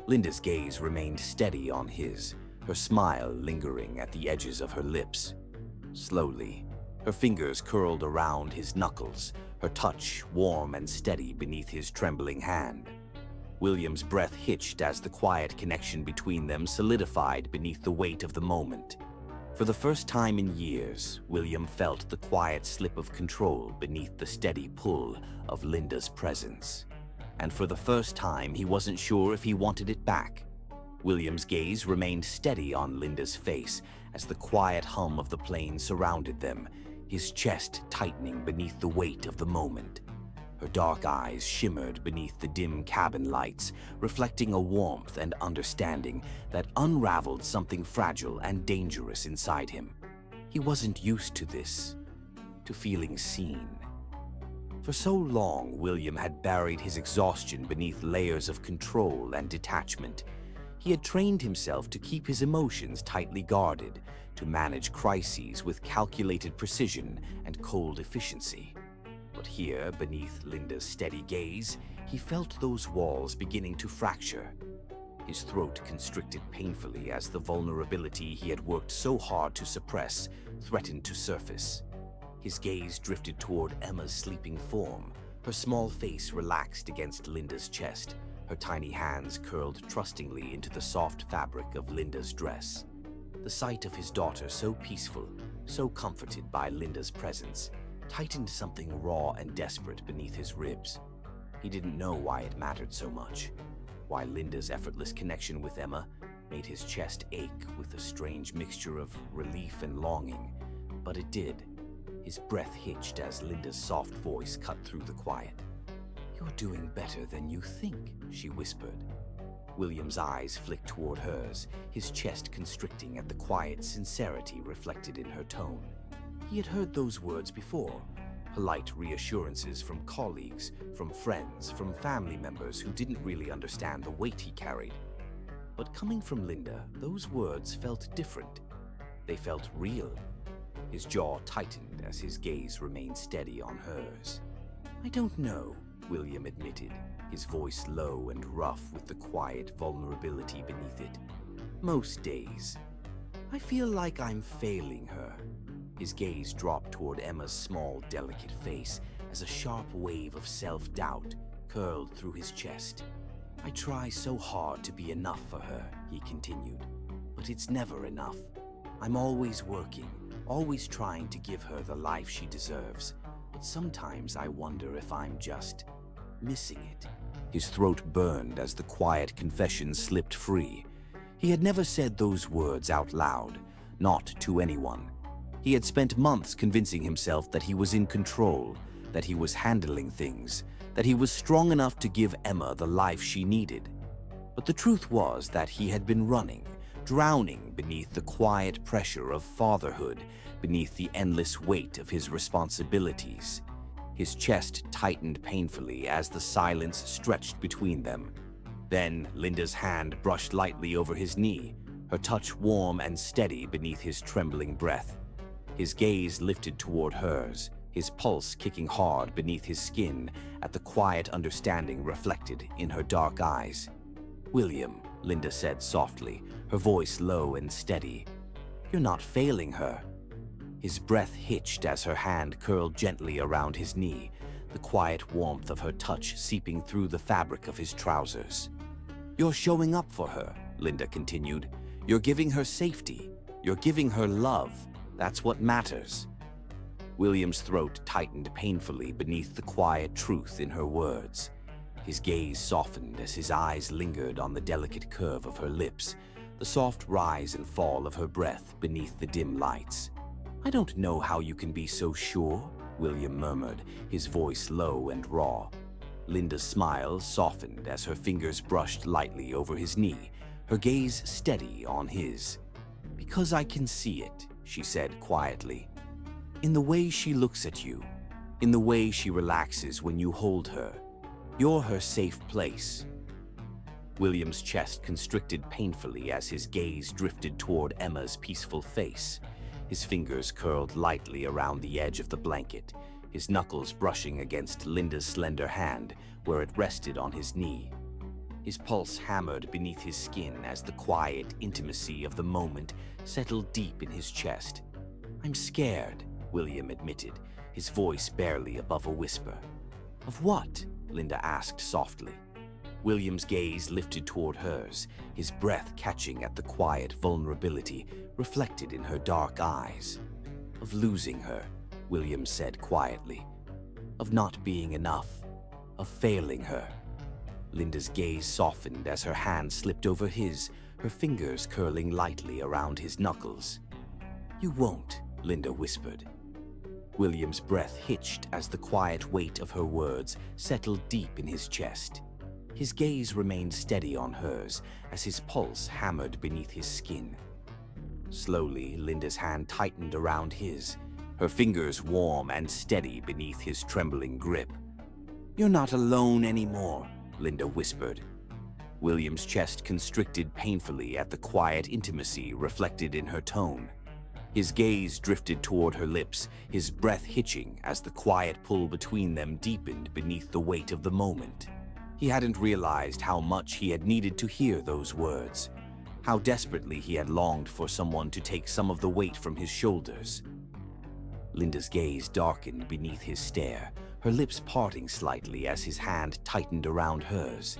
Linda's gaze remained steady on his, her smile lingering at the edges of her lips. Slowly, her fingers curled around his knuckles, her touch warm and steady beneath his trembling hand. William's breath hitched as the quiet connection between them solidified beneath the weight of the moment. For the first time in years, William felt the quiet slip of control beneath the steady pull of Linda's presence. And for the first time, he wasn't sure if he wanted it back. William's gaze remained steady on Linda's face as the quiet hum of the plane surrounded them, his chest tightening beneath the weight of the moment. Her dark eyes shimmered beneath the dim cabin lights, reflecting a warmth and understanding that unraveled something fragile and dangerous inside him. He wasn't used to this, to feeling seen. For so long, William had buried his exhaustion beneath layers of control and detachment. He had trained himself to keep his emotions tightly guarded, to manage crises with calculated precision and cold efficiency. But here, beneath Linda's steady gaze, he felt those walls beginning to fracture. His throat constricted painfully as the vulnerability he had worked so hard to suppress threatened to surface. His gaze drifted toward Emma's sleeping form, her small face relaxed against Linda's chest, her tiny hands curled trustingly into the soft fabric of Linda's dress. The sight of his daughter so peaceful, so comforted by Linda's presence, tightened something raw and desperate beneath his ribs. He didn't know why it mattered so much, why Linda's effortless connection with Emma made his chest ache with a strange mixture of relief and longing, but it did. His breath hitched as Linda's soft voice cut through the quiet. "You're doing better than you think," she whispered. William's eyes flicked toward hers, his chest constricting at the quiet sincerity reflected in her tone. He had heard those words before, polite reassurances from colleagues, from friends, from family members who didn't really understand the weight he carried. But coming from Linda, those words felt different. They felt real. His jaw tightened as his gaze remained steady on hers. "I don't know," William admitted, his voice low and rough with the quiet vulnerability beneath it. "Most days. I feel like I'm failing her." His gaze dropped toward Emma's small, delicate face as a sharp wave of self-doubt curled through his chest. "I try so hard to be enough for her," he continued, "but it's never enough. I'm always working, always trying to give her the life she deserves, but sometimes I wonder if I'm just missing it." His throat burned as the quiet confession slipped free. He had never said those words out loud, not to anyone. He had spent months convincing himself that he was in control, that he was handling things, that he was strong enough to give Emma the life she needed. But the truth was that he had been running, drowning beneath the quiet pressure of fatherhood, beneath the endless weight of his responsibilities. His chest tightened painfully as the silence stretched between them. Then Linda's hand brushed lightly over his knee, her touch warm and steady beneath his trembling breath. His gaze lifted toward hers, his pulse kicking hard beneath his skin at the quiet understanding reflected in her dark eyes. "William," Linda said softly, her voice low and steady. "You're not failing her." His breath hitched as her hand curled gently around his knee, the quiet warmth of her touch seeping through the fabric of his trousers. "You're showing up for her," Linda continued. "You're giving her safety. You're giving her love. That's what matters." William's throat tightened painfully beneath the quiet truth in her words. His gaze softened as his eyes lingered on the delicate curve of her lips, the soft rise and fall of her breath beneath the dim lights. "I don't know how you can be so sure," William murmured, his voice low and raw. Linda's smile softened as her fingers brushed lightly over his knee, her gaze steady on his. "Because I can see it," she said quietly. "In the way she looks at you, in the way she relaxes when you hold her. You're her safe place." William's chest constricted painfully as his gaze drifted toward Emma's peaceful face. His fingers curled lightly around the edge of the blanket, his knuckles brushing against Linda's slender hand where it rested on his knee. His pulse hammered beneath his skin as the quiet intimacy of the moment settled deep in his chest. "I'm scared," William admitted, his voice barely above a whisper. "Of what?" Linda asked softly. William's gaze lifted toward hers, his breath catching at the quiet vulnerability reflected in her dark eyes. "Of losing her," William said quietly. "Of not being enough. Of failing her." Linda's gaze softened as her hand slipped over his, her fingers curling lightly around his knuckles. "You won't," Linda whispered. William's breath hitched as the quiet weight of her words settled deep in his chest. His gaze remained steady on hers as his pulse hammered beneath his skin. Slowly, Linda's hand tightened around his, her fingers warm and steady beneath his trembling grip. "You're not alone anymore," Linda whispered. William's chest constricted painfully at the quiet intimacy reflected in her tone. His gaze drifted toward her lips, his breath hitching as the quiet pull between them deepened beneath the weight of the moment. He hadn't realized how much he had needed to hear those words, how desperately he had longed for someone to take some of the weight from his shoulders. Linda's gaze darkened beneath his stare, her lips parting slightly as his hand tightened around hers.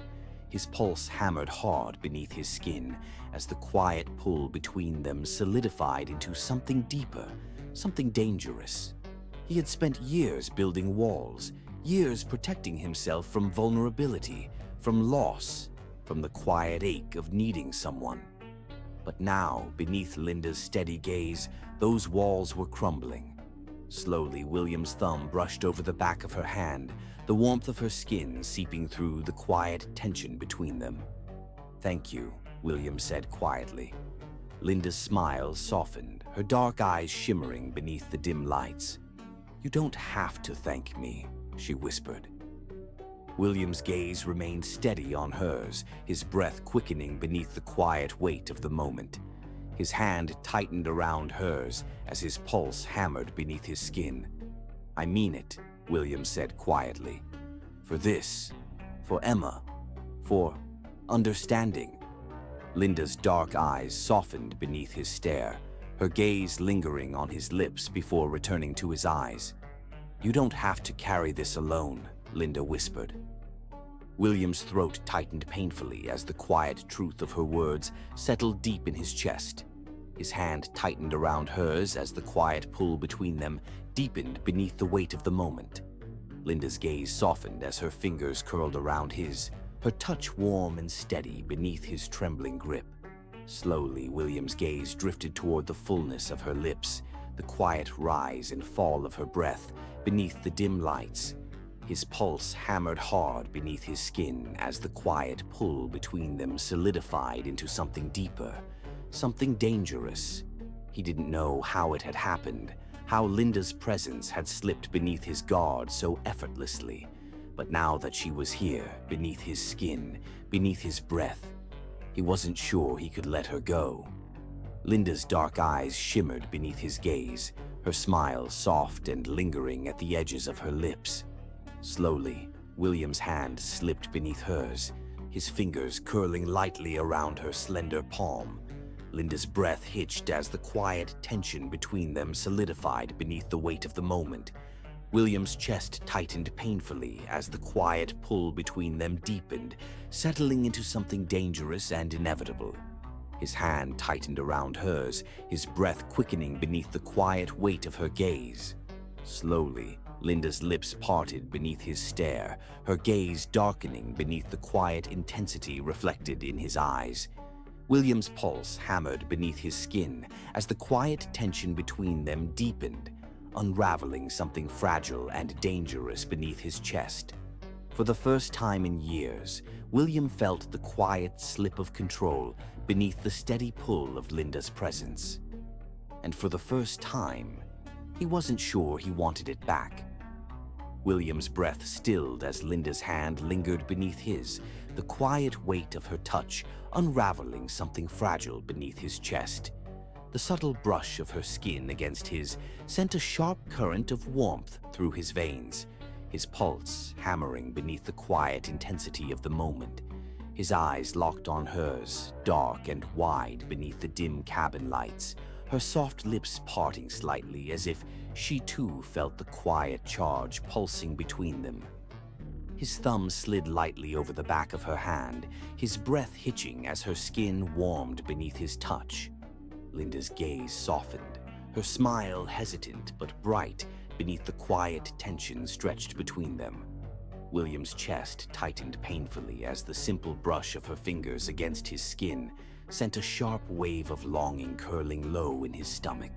His pulse hammered hard beneath his skin as the quiet pull between them solidified into something deeper, something dangerous. He had spent years building walls, years protecting himself from vulnerability, from loss, from the quiet ache of needing someone. But now, beneath Linda's steady gaze, those walls were crumbling. Slowly, William's thumb brushed over the back of her hand, the warmth of her skin seeping through the quiet tension between them. "Thank you," William said quietly. Linda's smile softened, her dark eyes shimmering beneath the dim lights. "You don't have to thank me," she whispered. William's gaze remained steady on hers, his breath quickening beneath the quiet weight of the moment. His hand tightened around hers as his pulse hammered beneath his skin. "I mean it," William said quietly. "For this, for Emma, for understanding." Linda's dark eyes softened beneath his stare, her gaze lingering on his lips before returning to his eyes. "You don't have to carry this alone," Linda whispered. William's throat tightened painfully as the quiet truth of her words settled deep in his chest. His hand tightened around hers as the quiet pull between them deepened beneath the weight of the moment. Linda's gaze softened as her fingers curled around his, her touch warm and steady beneath his trembling grip. Slowly, William's gaze drifted toward the fullness of her lips, the quiet rise and fall of her breath beneath the dim lights. His pulse hammered hard beneath his skin as the quiet pull between them solidified into something deeper, something dangerous. He didn't know how it had happened, how Linda's presence had slipped beneath his guard so effortlessly. But now that she was here, beneath his skin, beneath his breath, he wasn't sure he could let her go. Linda's dark eyes shimmered beneath his gaze, her smile soft and lingering at the edges of her lips. Slowly, William's hand slipped beneath hers, his fingers curling lightly around her slender palm. Linda's breath hitched as the quiet tension between them solidified beneath the weight of the moment. William's chest tightened painfully as the quiet pull between them deepened, settling into something dangerous and inevitable. His hand tightened around hers, his breath quickening beneath the quiet weight of her gaze. Slowly, Linda's lips parted beneath his stare, her gaze darkening beneath the quiet intensity reflected in his eyes. William's pulse hammered beneath his skin as the quiet tension between them deepened, unraveling something fragile and dangerous beneath his chest. For the first time in years, William felt the quiet slip of control beneath the steady pull of Linda's presence. And for the first time, he wasn't sure he wanted it back. William's breath stilled as Linda's hand lingered beneath his, the quiet weight of her touch unraveling something fragile beneath his chest. The subtle brush of her skin against his sent a sharp current of warmth through his veins, his pulse hammering beneath the quiet intensity of the moment. His eyes locked on hers, dark and wide beneath the dim cabin lights, her soft lips parting slightly as if she too felt the quiet charge pulsing between them. His thumb slid lightly over the back of her hand, his breath hitching as her skin warmed beneath his touch. Linda's gaze softened, her smile hesitant but bright beneath the quiet tension stretched between them. William's chest tightened painfully as the simple brush of her fingers against his skin sent a sharp wave of longing curling low in his stomach.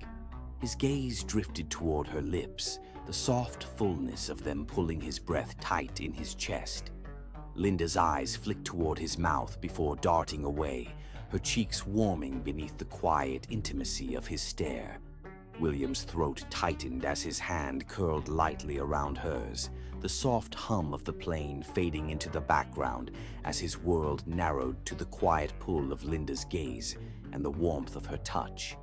His gaze drifted toward her lips, the soft fullness of them pulling his breath tight in his chest. Linda's eyes flicked toward his mouth before darting away, her cheeks warming beneath the quiet intimacy of his stare. William's throat tightened as his hand curled lightly around hers, the soft hum of the plane fading into the background as his world narrowed to the quiet pull of Linda's gaze and the warmth of her touch.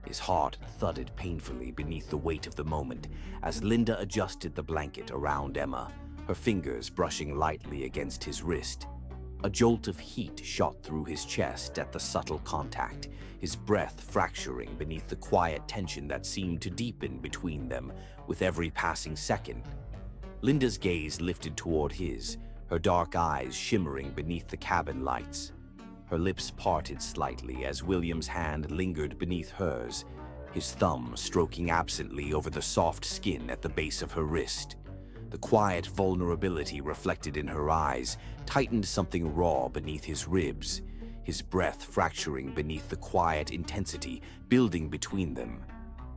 His heart thudded painfully beneath the weight of the moment as Linda adjusted the blanket around Emma, her fingers brushing lightly against his wrist. A jolt of heat shot through his chest at the subtle contact, his breath fracturing beneath the quiet tension that seemed to deepen between them with every passing second. Linda's gaze lifted toward his, her dark eyes shimmering beneath the cabin lights. Her lips parted slightly as William's hand lingered beneath hers, his thumb stroking absently over the soft skin at the base of her wrist. The quiet vulnerability reflected in her eyes tightened something raw beneath his ribs, his breath fracturing beneath the quiet intensity building between them.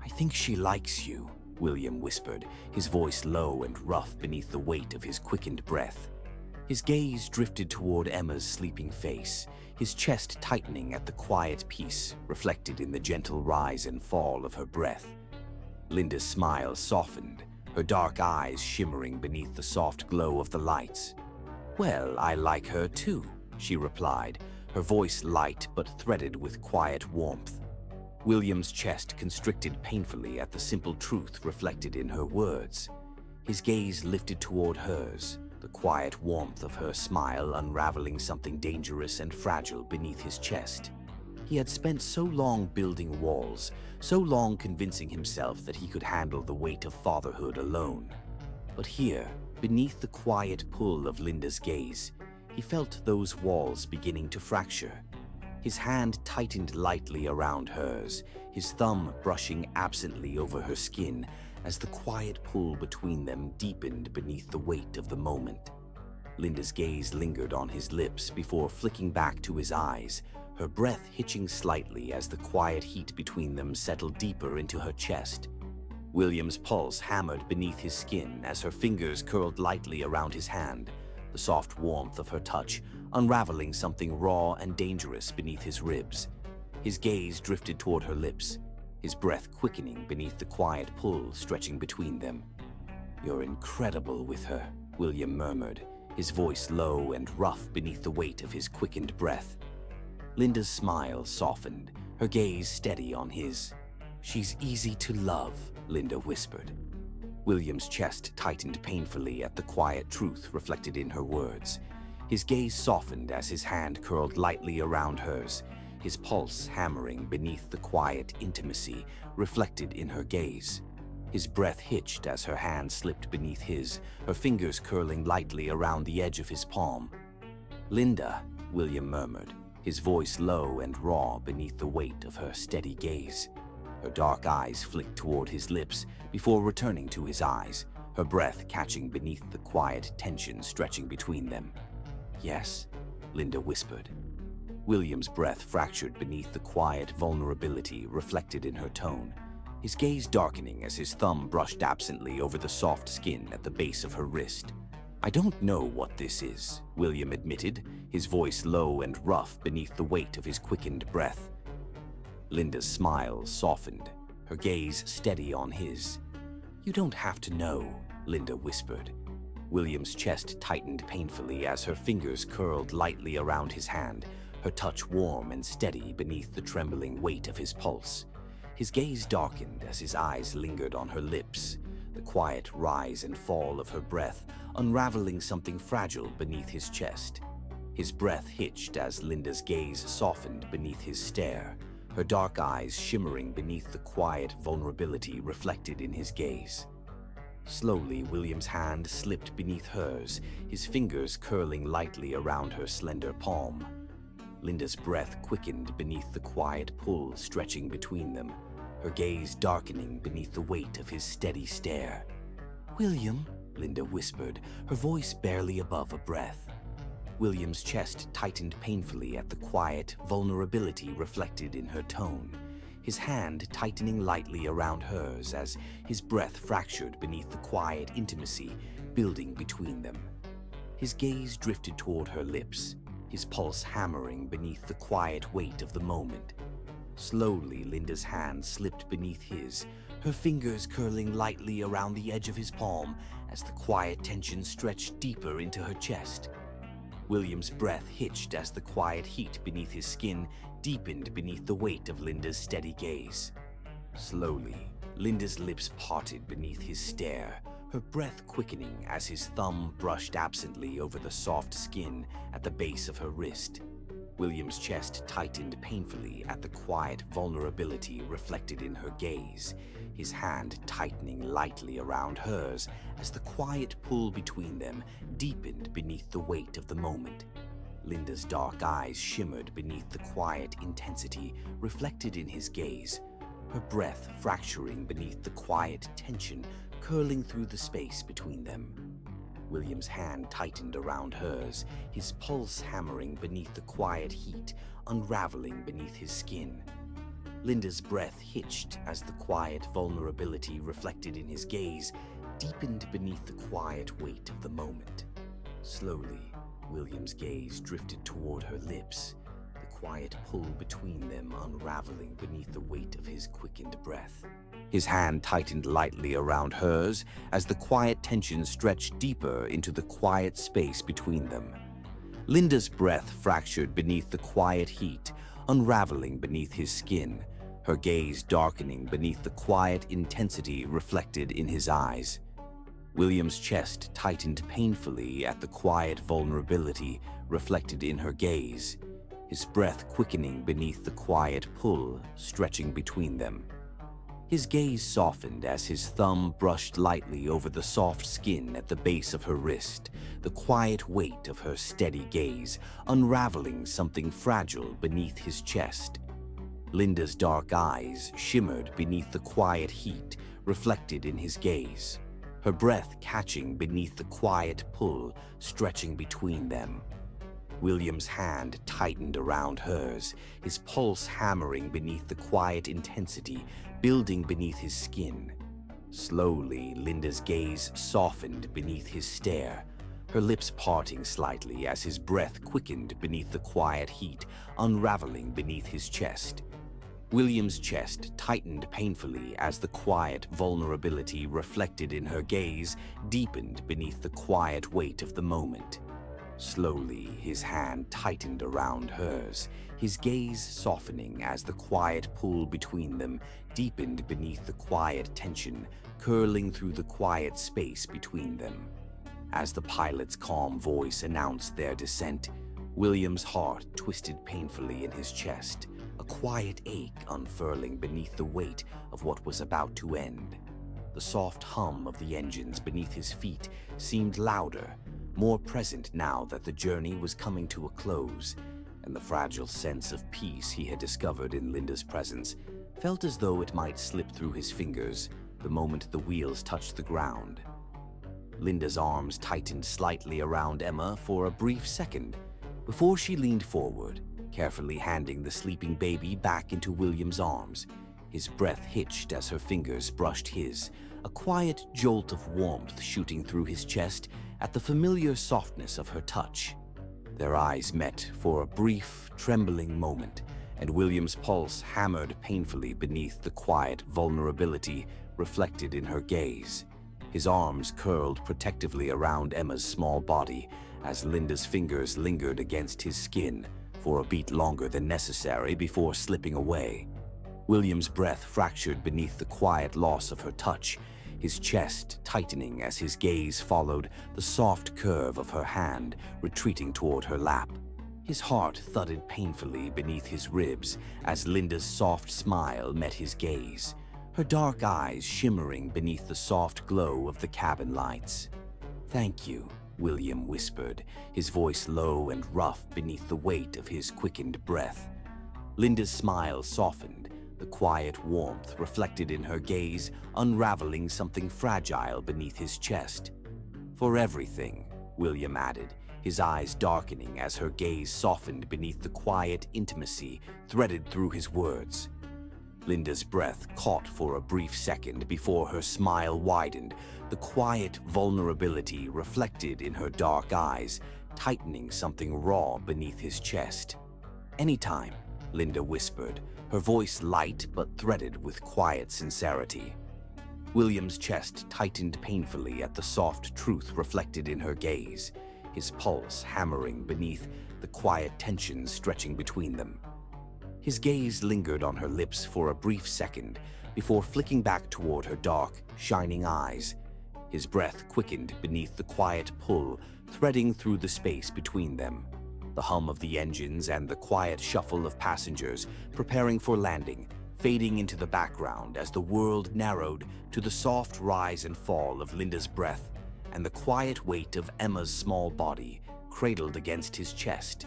"I think she likes you," William whispered, his voice low and rough beneath the weight of his quickened breath. His gaze drifted toward Emma's sleeping face, his chest tightening at the quiet peace reflected in the gentle rise and fall of her breath. Linda's smile softened, her dark eyes shimmering beneath the soft glow of the lights. "Well, I like her too," she replied, her voice light but threaded with quiet warmth. William's chest constricted painfully at the simple truth reflected in her words. His gaze lifted toward hers, the quiet warmth of her smile unraveling something dangerous and fragile beneath his chest. He had spent so long building walls, so long convincing himself that he could handle the weight of fatherhood alone. But here, beneath the quiet pull of Linda's gaze, he felt those walls beginning to fracture. His hand tightened lightly around hers, his thumb brushing absently over her skin as the quiet pull between them deepened beneath the weight of the moment. Linda's gaze lingered on his lips before flicking back to his eyes, her breath hitching slightly as the quiet heat between them settled deeper into her chest. William's pulse hammered beneath his skin as her fingers curled lightly around his hand, the soft warmth of her touch unraveling something raw and dangerous beneath his ribs. His gaze drifted toward her lips, his breath quickening beneath the quiet pull stretching between them. "You're incredible with her," William murmured, his voice low and rough beneath the weight of his quickened breath. Linda's smile softened, her gaze steady on his. "She's easy to love," Linda whispered. William's chest tightened painfully at the quiet truth reflected in her words. His gaze softened as his hand curled lightly around hers, his pulse hammering beneath the quiet intimacy reflected in her gaze. His breath hitched as her hand slipped beneath his, her fingers curling lightly around the edge of his palm. "Linda," William murmured, his voice low and raw beneath the weight of her steady gaze. Her dark eyes flicked toward his lips before returning to his eyes, her breath catching beneath the quiet tension stretching between them. "Yes," Linda whispered. William's breath fractured beneath the quiet vulnerability reflected in her tone, his gaze darkening as his thumb brushed absently over the soft skin at the base of her wrist. "I don't know what this is," William admitted, his voice low and rough beneath the weight of his quickened breath. Linda's smile softened, her gaze steady on his. "You don't have to know," Linda whispered. William's chest tightened painfully as her fingers curled lightly around his hand, her touch warm and steady beneath the trembling weight of his pulse. His gaze darkened as his eyes lingered on her lips, the quiet rise and fall of her breath unraveling something fragile beneath his chest. His breath hitched as Linda's gaze softened beneath his stare, her dark eyes shimmering beneath the quiet vulnerability reflected in his gaze. Slowly, William's hand slipped beneath hers, his fingers curling lightly around her slender palm. Linda's breath quickened beneath the quiet pull stretching between them, her gaze darkening beneath the weight of his steady stare. "William," Linda whispered, her voice barely above a breath. William's chest tightened painfully at the quiet vulnerability reflected in her tone, his hand tightening lightly around hers as his breath fractured beneath the quiet intimacy building between them. His gaze drifted toward her lips, his pulse hammering beneath the quiet weight of the moment. Slowly, Linda's hand slipped beneath his, her fingers curling lightly around the edge of his palm as the quiet tension stretched deeper into her chest. William's breath hitched as the quiet heat beneath his skin deepened beneath the weight of Linda's steady gaze. Slowly, Linda's lips parted beneath his stare, her breath quickening as his thumb brushed absently over the soft skin at the base of her wrist. William's chest tightened painfully at the quiet vulnerability reflected in her gaze, his hand tightening lightly around hers as the quiet pull between them deepened beneath the weight of the moment. Linda's dark eyes shimmered beneath the quiet intensity reflected in his gaze, her breath fracturing beneath the quiet tension curling through the space between them. William's hand tightened around hers, his pulse hammering beneath the quiet heat, unraveling beneath his skin. Linda's breath hitched as the quiet vulnerability reflected in his gaze deepened beneath the quiet weight of the moment. Slowly, William's gaze drifted toward her lips, the quiet pull between them unraveling beneath the weight of his quickened breath. His hand tightened lightly around hers as the quiet tension stretched deeper into the quiet space between them. Linda's breath fractured beneath the quiet heat, unraveling beneath his skin, her gaze darkening beneath the quiet intensity reflected in his eyes. William's chest tightened painfully at the quiet vulnerability reflected in her gaze, his breath quickening beneath the quiet pull stretching between them. His gaze softened as his thumb brushed lightly over the soft skin at the base of her wrist, the quiet weight of her steady gaze unraveling something fragile beneath his chest. Linda's dark eyes shimmered beneath the quiet heat reflected in his gaze, her breath catching beneath the quiet pull stretching between them. William's hand tightened around hers, his pulse hammering beneath the quiet intensity building beneath his skin. Slowly, Linda's gaze softened beneath his stare, her lips parting slightly as his breath quickened beneath the quiet heat unraveling beneath his chest. William's chest tightened painfully as the quiet vulnerability reflected in her gaze deepened beneath the quiet weight of the moment. Slowly, his hand tightened around hers, his gaze softening as the quiet pull between them deepened beneath the quiet tension, curling through the quiet space between them. As the pilot's calm voice announced their descent, William's heart twisted painfully in his chest, a quiet ache unfurling beneath the weight of what was about to end. The soft hum of the engines beneath his feet seemed louder, more present now that the journey was coming to a close, and the fragile sense of peace he had discovered in Linda's presence felt as though it might slip through his fingers the moment the wheels touched the ground. Linda's arms tightened slightly around Emma for a brief second before she leaned forward, carefully handing the sleeping baby back into William's arms. His breath hitched as her fingers brushed his, a quiet jolt of warmth shooting through his chest at the familiar softness of her touch. Their eyes met for a brief, trembling moment, and William's pulse hammered painfully beneath the quiet vulnerability reflected in her gaze. His arms curled protectively around Emma's small body as Linda's fingers lingered against his skin for a beat longer than necessary before slipping away. William's breath fractured beneath the quiet loss of her touch, his chest tightening as his gaze followed the soft curve of her hand retreating toward her lap. His heart thudded painfully beneath his ribs as Linda's soft smile met his gaze, her dark eyes shimmering beneath the soft glow of the cabin lights. "Thank you," William whispered, his voice low and rough beneath the weight of his quickened breath. Linda's smile softened, the quiet warmth reflected in her gaze unraveling something fragile beneath his chest. "For everything," William added, his eyes darkening as her gaze softened beneath the quiet intimacy threaded through his words. Linda's breath caught for a brief second before her smile widened, the quiet vulnerability reflected in her dark eyes, tightening something raw beneath his chest. "Anytime," Linda whispered, her voice light but threaded with quiet sincerity. William's chest tightened painfully at the soft truth reflected in her gaze, his pulse hammering beneath the quiet tension stretching between them. His gaze lingered on her lips for a brief second before flicking back toward her dark, shining eyes. His breath quickened beneath the quiet pull threading through the space between them, the hum of the engines and the quiet shuffle of passengers preparing for landing, fading into the background as the world narrowed to the soft rise and fall of Linda's breath and the quiet weight of Emma's small body cradled against his chest.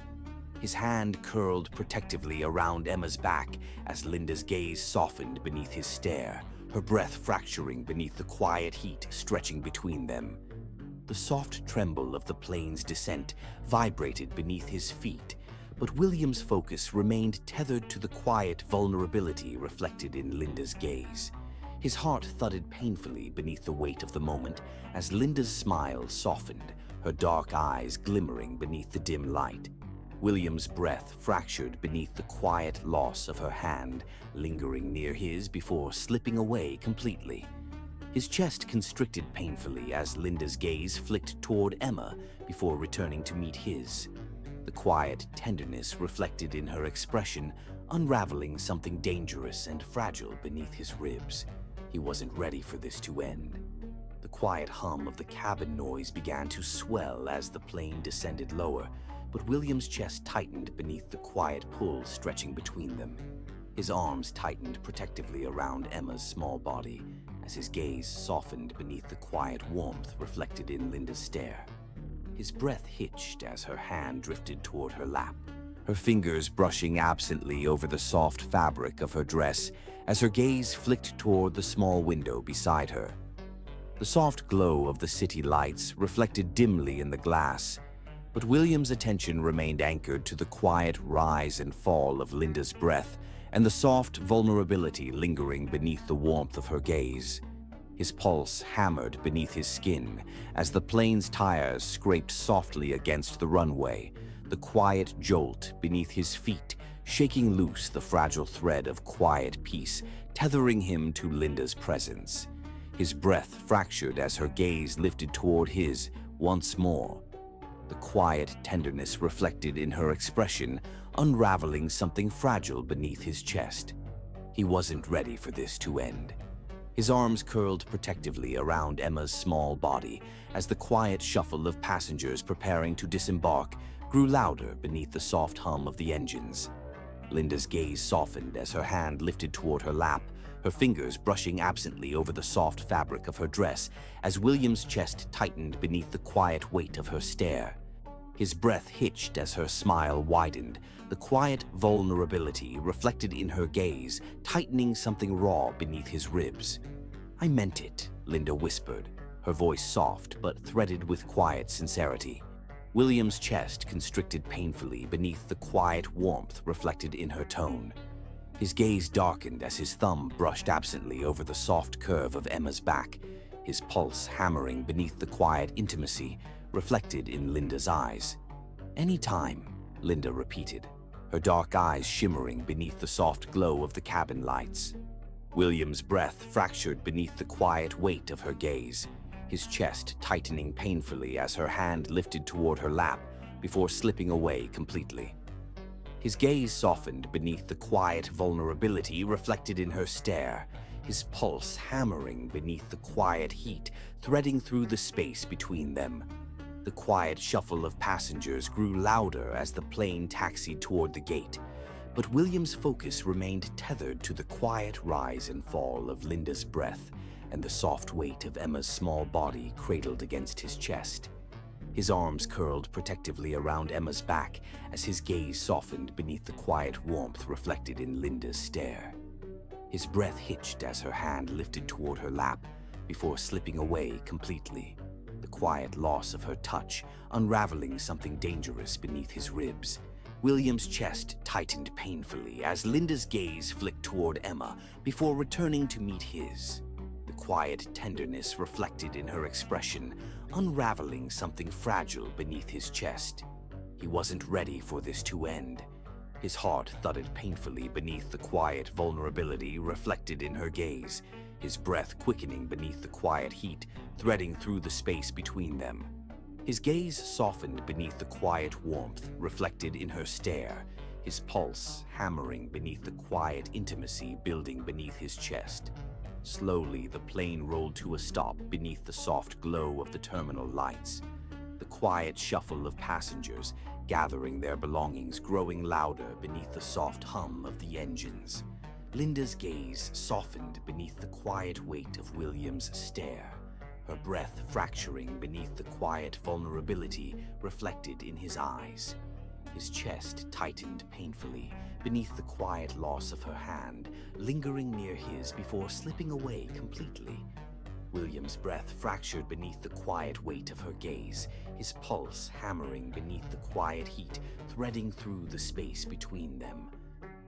His hand curled protectively around Emma's back as Linda's gaze softened beneath his stare, her breath fracturing beneath the quiet heat stretching between them. The soft tremble of the plane's descent vibrated beneath his feet, but William's focus remained tethered to the quiet vulnerability reflected in Linda's gaze. His heart thudded painfully beneath the weight of the moment as Linda's smile softened, her dark eyes glimmering beneath the dim light. William's breath fractured beneath the quiet loss of her hand, lingering near his before slipping away completely. His chest constricted painfully as Linda's gaze flicked toward Emma before returning to meet his. The quiet tenderness reflected in her expression, unraveling something dangerous and fragile beneath his ribs. He wasn't ready for this to end. The quiet hum of the cabin noise began to swell as the plane descended lower, but William's chest tightened beneath the quiet pull stretching between them. His arms tightened protectively around Emma's small body as his gaze softened beneath the quiet warmth reflected in Linda's stare. His breath hitched as her hand drifted toward her lap, her fingers brushing absently over the soft fabric of her dress as her gaze flicked toward the small window beside her. The soft glow of the city lights reflected dimly in the glass, but William's attention remained anchored to the quiet rise and fall of Linda's breath and the soft vulnerability lingering beneath the warmth of her gaze. His pulse hammered beneath his skin as the plane's tires scraped softly against the runway, the quiet jolt beneath his feet shaking loose the fragile thread of quiet peace, tethering him to Linda's presence. His breath fractured as her gaze lifted toward his once more. the quiet tenderness reflected in her expression, unraveling something fragile beneath his chest. He wasn't ready for this to end. His arms curled protectively around Emma's small body as the quiet shuffle of passengers preparing to disembark grew louder beneath the soft hum of the engines. Linda's gaze softened as her hand lifted toward her lap, her fingers brushing absently over the soft fabric of her dress as William's chest tightened beneath the quiet weight of her stare. His breath hitched as her smile widened, the quiet vulnerability reflected in her gaze, tightening something raw beneath his ribs. "I meant it," Linda whispered, her voice soft but threaded with quiet sincerity. William's chest constricted painfully beneath the quiet warmth reflected in her tone. His gaze darkened as his thumb brushed absently over the soft curve of Emma's back, his pulse hammering beneath the quiet intimacy reflected in Linda's eyes. "Any time," Linda repeated, her dark eyes shimmering beneath the soft glow of the cabin lights. William's breath fractured beneath the quiet weight of her gaze, his chest tightening painfully as her hand lifted toward her lap before slipping away completely. His gaze softened beneath the quiet vulnerability reflected in her stare, his pulse hammering beneath the quiet heat threading through the space between them. The quiet shuffle of passengers grew louder as the plane taxied toward the gate, but William's focus remained tethered to the quiet rise and fall of Linda's breath and the soft weight of Emma's small body cradled against his chest. His arms curled protectively around Emma's back as his gaze softened beneath the quiet warmth reflected in Linda's stare. His breath hitched as her hand lifted toward her lap before slipping away completely, the quiet loss of her touch unraveling something dangerous beneath his ribs. William's chest tightened painfully as Linda's gaze flicked toward Emma before returning to meet his. The quiet tenderness reflected in her expression, unraveling something fragile beneath his chest. He wasn't ready for this to end. His heart thudded painfully beneath the quiet vulnerability reflected in her gaze, his breath quickening beneath the quiet heat threading through the space between them. His gaze softened beneath the quiet warmth reflected in her stare, his pulse hammering beneath the quiet intimacy building beneath his chest. Slowly, the plane rolled to a stop beneath the soft glow of the terminal lights. The quiet shuffle of passengers gathering their belongings growing louder beneath the soft hum of the engines. Linda's gaze softened beneath the quiet weight of William's stare, her breath fracturing beneath the quiet vulnerability reflected in his eyes. His chest tightened painfully beneath the quiet loss of her hand, lingering near his before slipping away completely. William's breath fractured beneath the quiet weight of her gaze, his pulse hammering beneath the quiet heat threading through the space between them.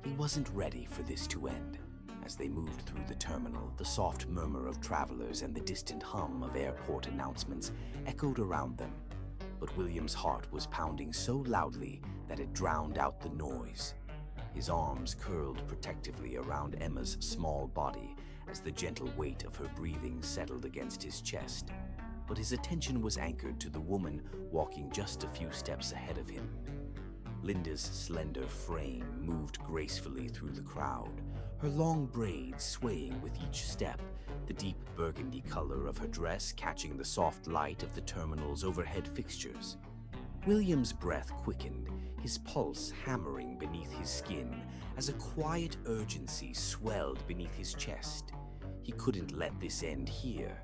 He wasn't ready for this to end. As they moved through the terminal, the soft murmur of travelers and the distant hum of airport announcements echoed around them. But William's heart was pounding so loudly that it drowned out the noise. His arms curled protectively around Emma's small body as the gentle weight of her breathing settled against his chest. But his attention was anchored to the woman walking just a few steps ahead of him. Linda's slender frame moved gracefully through the crowd, her long braids swaying with each step, the deep burgundy color of her dress catching the soft light of the terminal's overhead fixtures. William's breath quickened, his pulse hammering beneath his skin as a quiet urgency swelled beneath his chest. He couldn't let this end here.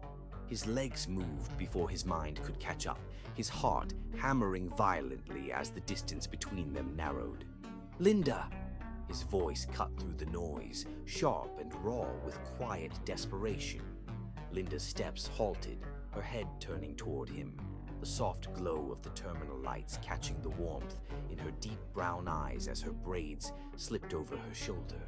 His legs moved before his mind could catch up, his heart hammering violently as the distance between them narrowed. "Linda!" His voice cut through the noise, sharp and raw with quiet desperation. Linda's steps halted, her head turning toward him, the soft glow of the terminal lights catching the warmth in her deep brown eyes as her braids slipped over her shoulder.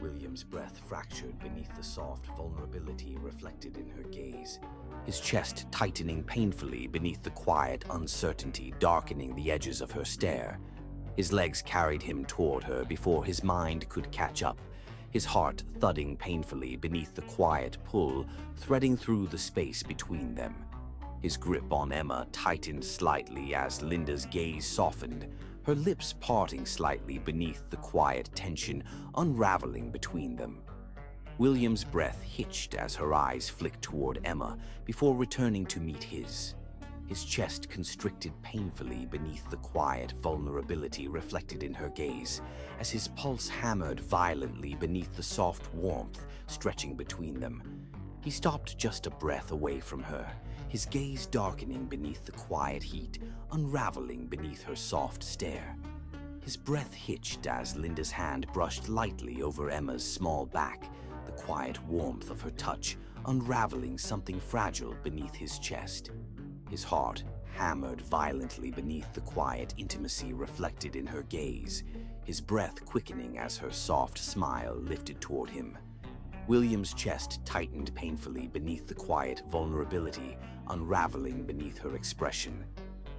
William's breath fractured beneath the soft vulnerability reflected in her gaze, his chest tightening painfully beneath the quiet uncertainty darkening the edges of her stare. His legs carried him toward her before his mind could catch up, his heart thudding painfully beneath the quiet pull threading through the space between them. His grip on Emma tightened slightly as Linda's gaze softened, her lips parting slightly beneath the quiet tension unraveling between them. William's breath hitched as her eyes flicked toward Emma before returning to meet his. His chest constricted painfully beneath the quiet vulnerability reflected in her gaze, as his pulse hammered violently beneath the soft warmth stretching between them. He stopped just a breath away from her, his gaze darkening beneath the quiet heat, unraveling beneath her soft stare. His breath hitched as Linda's hand brushed lightly over Emma's small back, the quiet warmth of her touch unraveling something fragile beneath his chest. His heart hammered violently beneath the quiet intimacy reflected in her gaze, his breath quickening as her soft smile lifted toward him. William's chest tightened painfully beneath the quiet vulnerability unraveling beneath her expression.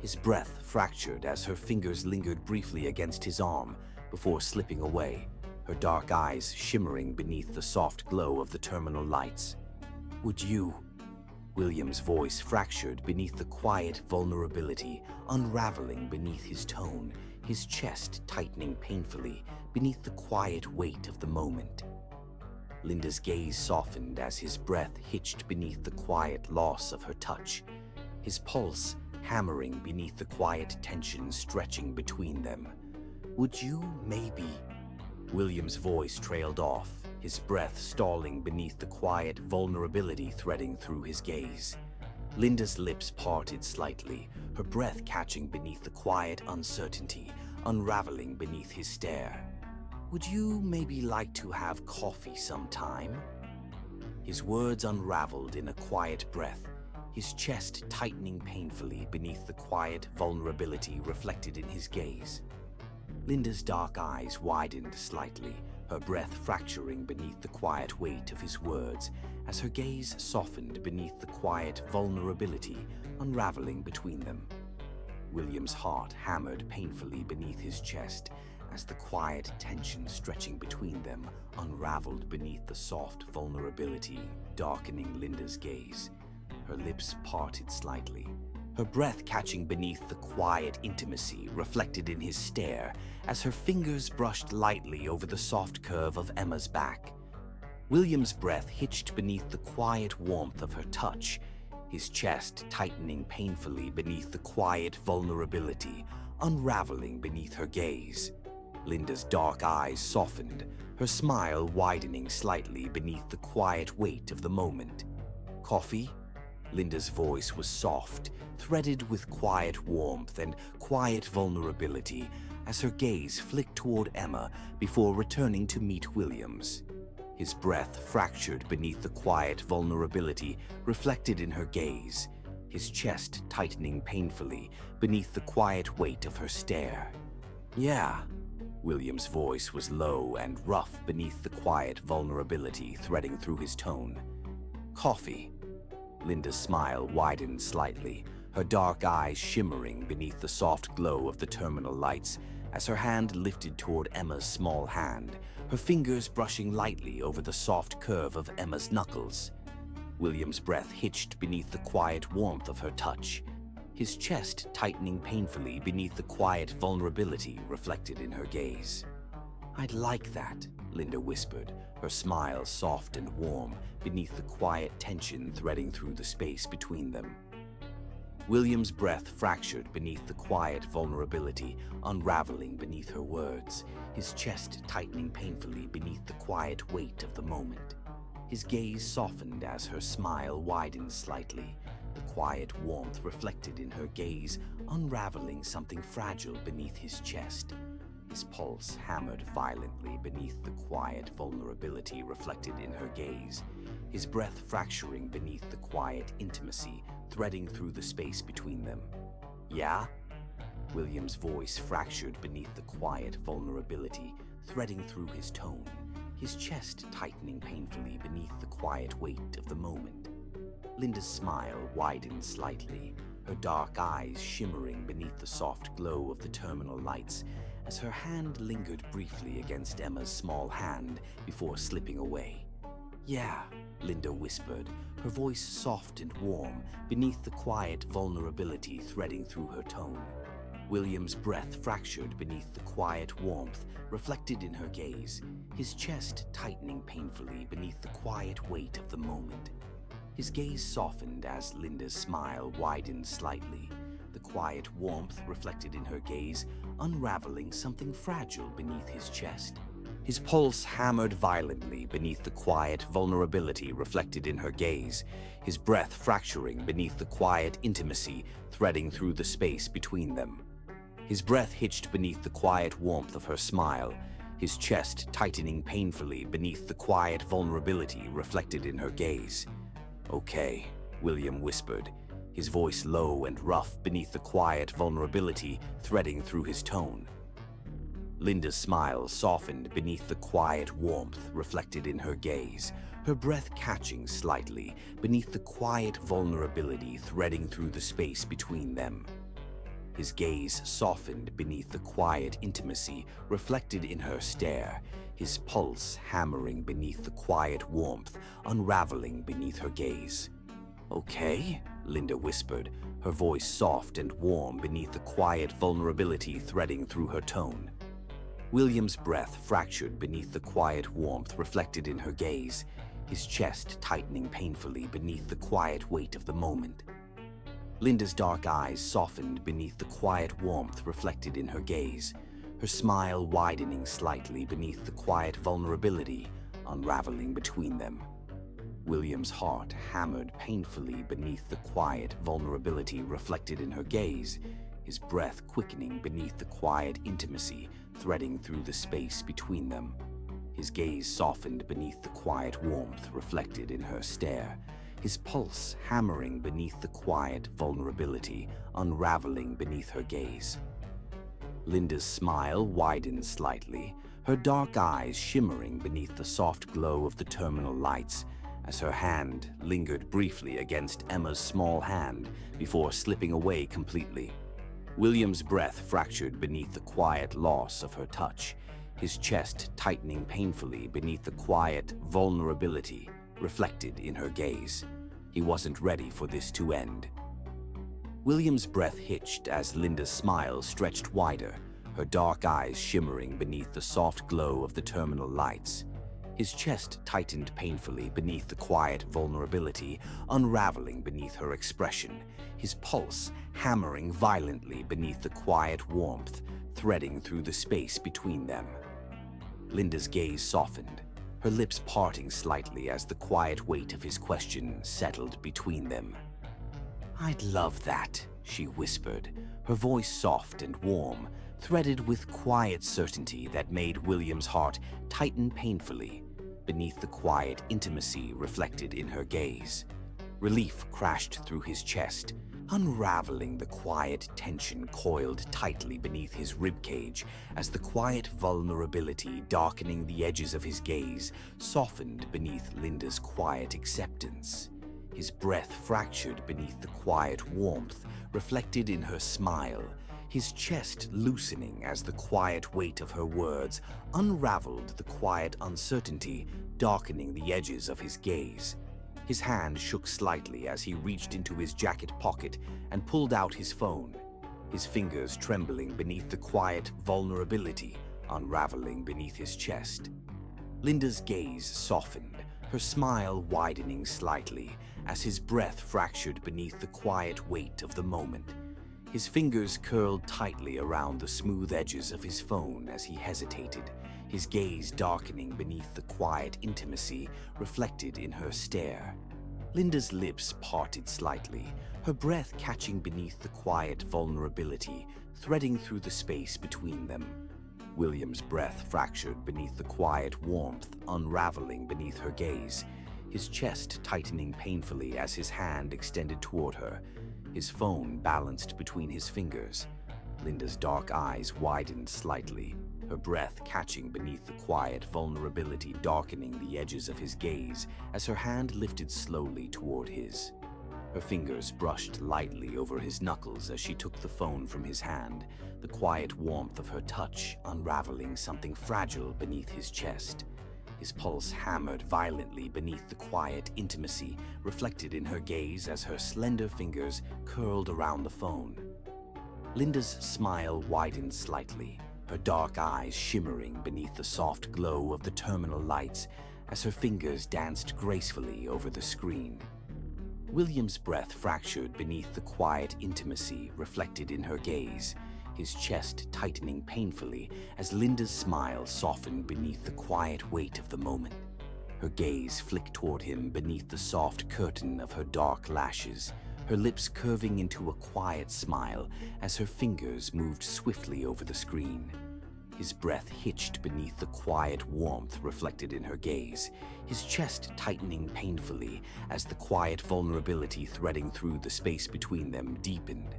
His breath fractured as her fingers lingered briefly against his arm before slipping away, her dark eyes shimmering beneath the soft glow of the terminal lights. "Would you?" William's voice fractured beneath the quiet vulnerability, unraveling beneath his tone, his chest tightening painfully beneath the quiet weight of the moment. Linda's gaze softened as his breath hitched beneath the quiet loss of her touch, his pulse hammering beneath the quiet tension stretching between them. "Would you, maybe?" William's voice trailed off, his breath stalling beneath the quiet vulnerability threading through his gaze. Linda's lips parted slightly, her breath catching beneath the quiet uncertainty, unraveling beneath his stare. "Would you maybe like to have coffee sometime?" His words unraveled in a quiet breath, his chest tightening painfully beneath the quiet vulnerability reflected in his gaze. Linda's dark eyes widened slightly, her breath fracturing beneath the quiet weight of his words as her gaze softened beneath the quiet vulnerability unraveling between them. William's heart hammered painfully beneath his chest as the quiet tension stretching between them unraveled beneath the soft vulnerability, darkening Linda's gaze. Her lips parted slightly, her breath catching beneath the quiet intimacy reflected in his stare as her fingers brushed lightly over the soft curve of Emma's back. William's breath hitched beneath the quiet warmth of her touch, his chest tightening painfully beneath the quiet vulnerability, unraveling beneath her gaze. Linda's dark eyes softened, her smile widening slightly beneath the quiet weight of the moment. "Coffee?" Linda's voice was soft, threaded with quiet warmth and quiet vulnerability as her gaze flicked toward Emma before returning to meet Williams. His breath fractured beneath the quiet vulnerability reflected in her gaze, his chest tightening painfully beneath the quiet weight of her stare. "Yeah." William's voice was low and rough beneath the quiet vulnerability threading through his tone. "Coffee." Linda's smile widened slightly, her dark eyes shimmering beneath the soft glow of the terminal lights as her hand lifted toward Emma's small hand, her fingers brushing lightly over the soft curve of Emma's knuckles. William's breath hitched beneath the quiet warmth of her touch, his chest tightening painfully beneath the quiet vulnerability reflected in her gaze. "I'd like that," Linda whispered, her smile soft and warm beneath the quiet tension threading through the space between them. William's breath fractured beneath the quiet vulnerability, unraveling beneath her words, his chest tightening painfully beneath the quiet weight of the moment. His gaze softened as her smile widened slightly, the quiet warmth reflected in her gaze unraveling something fragile beneath his chest. His pulse hammered violently beneath the quiet vulnerability reflected in her gaze, his breath fracturing beneath the quiet intimacy threading through the space between them. "Yeah?" William's voice fractured beneath the quiet vulnerability threading through his tone, his chest tightening painfully beneath the quiet weight of the moment. Linda's smile widened slightly, her dark eyes shimmering beneath the soft glow of the terminal lights as her hand lingered briefly against Emma's small hand before slipping away. "Yeah," Linda whispered, her voice soft and warm beneath the quiet vulnerability threading through her tone. William's breath fractured beneath the quiet warmth reflected in her gaze, his chest tightening painfully beneath the quiet weight of the moment. His gaze softened as Linda's smile widened slightly, the quiet warmth reflected in her gaze unraveling something fragile beneath his chest. His pulse hammered violently beneath the quiet vulnerability reflected in her gaze, his breath fracturing beneath the quiet intimacy threading through the space between them. His breath hitched beneath the quiet warmth of her smile, his chest tightening painfully beneath the quiet vulnerability reflected in her gaze. "Okay," William whispered, his voice low and rough beneath the quiet vulnerability threading through his tone. Linda's smile softened beneath the quiet warmth reflected in her gaze, her breath catching slightly beneath the quiet vulnerability threading through the space between them. His gaze softened beneath the quiet intimacy reflected in her stare, his pulse hammering beneath the quiet warmth, unraveling beneath her gaze. "Okay," Linda whispered, her voice soft and warm beneath the quiet vulnerability threading through her tone. William's breath fractured beneath the quiet warmth reflected in her gaze, his chest tightening painfully beneath the quiet weight of the moment. Linda's dark eyes softened beneath the quiet warmth reflected in her gaze, her smile widening slightly beneath the quiet vulnerability unraveling between them. William's heart hammered painfully beneath the quiet vulnerability reflected in her gaze, his breath quickening beneath the quiet intimacy threading through the space between them. His gaze softened beneath the quiet warmth reflected in her stare, his pulse hammering beneath the quiet vulnerability unraveling beneath her gaze. Linda's smile widened slightly, her dark eyes shimmering beneath the soft glow of the terminal lights, as her hand lingered briefly against Emma's small hand before slipping away completely. William's breath fractured beneath the quiet loss of her touch, his chest tightening painfully beneath the quiet vulnerability reflected in her gaze. He wasn't ready for this to end. William's breath hitched as Linda's smile stretched wider, her dark eyes shimmering beneath the soft glow of the terminal lights. His chest tightened painfully beneath the quiet vulnerability, unraveling beneath her expression, his pulse hammering violently beneath the quiet warmth, threading through the space between them. Linda's gaze softened, her lips parting slightly as the quiet weight of his question settled between them. "I'd love that," she whispered, her voice soft and warm, threaded with quiet certainty that made William's heart tighten painfully beneath the quiet intimacy reflected in her gaze. Relief crashed through his chest, unraveling the quiet tension coiled tightly beneath his ribcage as the quiet vulnerability darkening the edges of his gaze softened beneath Linda's quiet acceptance. His breath fractured beneath the quiet warmth reflected in her smile, his chest loosening as the quiet weight of her words unraveled the quiet uncertainty darkening the edges of his gaze. His hand shook slightly as he reached into his jacket pocket and pulled out his phone, his fingers trembling beneath the quiet vulnerability unraveling beneath his chest. Linda's gaze softened, her smile widening slightly as his breath fractured beneath the quiet weight of the moment. His fingers curled tightly around the smooth edges of his phone as he hesitated, his gaze darkening beneath the quiet intimacy reflected in her stare. Linda's lips parted slightly, her breath catching beneath the quiet vulnerability, threading through the space between them. William's breath fractured beneath the quiet warmth, unraveling beneath her gaze, his chest tightening painfully as his hand extended toward her, his phone balanced between his fingers. Linda's dark eyes widened slightly, her breath catching beneath the quiet vulnerability darkening the edges of his gaze as her hand lifted slowly toward his. Her fingers brushed lightly over his knuckles as she took the phone from his hand, the quiet warmth of her touch unraveling something fragile beneath his chest. his pulse hammered violently beneath the quiet intimacy reflected in her gaze as her slender fingers curled around the phone. Linda's smile widened slightly, her dark eyes shimmering beneath the soft glow of the terminal lights as her fingers danced gracefully over the screen. William's breath fractured beneath the quiet intimacy reflected in her gaze, his chest tightening painfully as Linda's smile softened beneath the quiet weight of the moment. Her gaze flicked toward him beneath the soft curtain of her dark lashes, her lips curving into a quiet smile as her fingers moved swiftly over the screen. His breath hitched beneath the quiet warmth reflected in her gaze, his chest tightening painfully as the quiet vulnerability threading through the space between them deepened.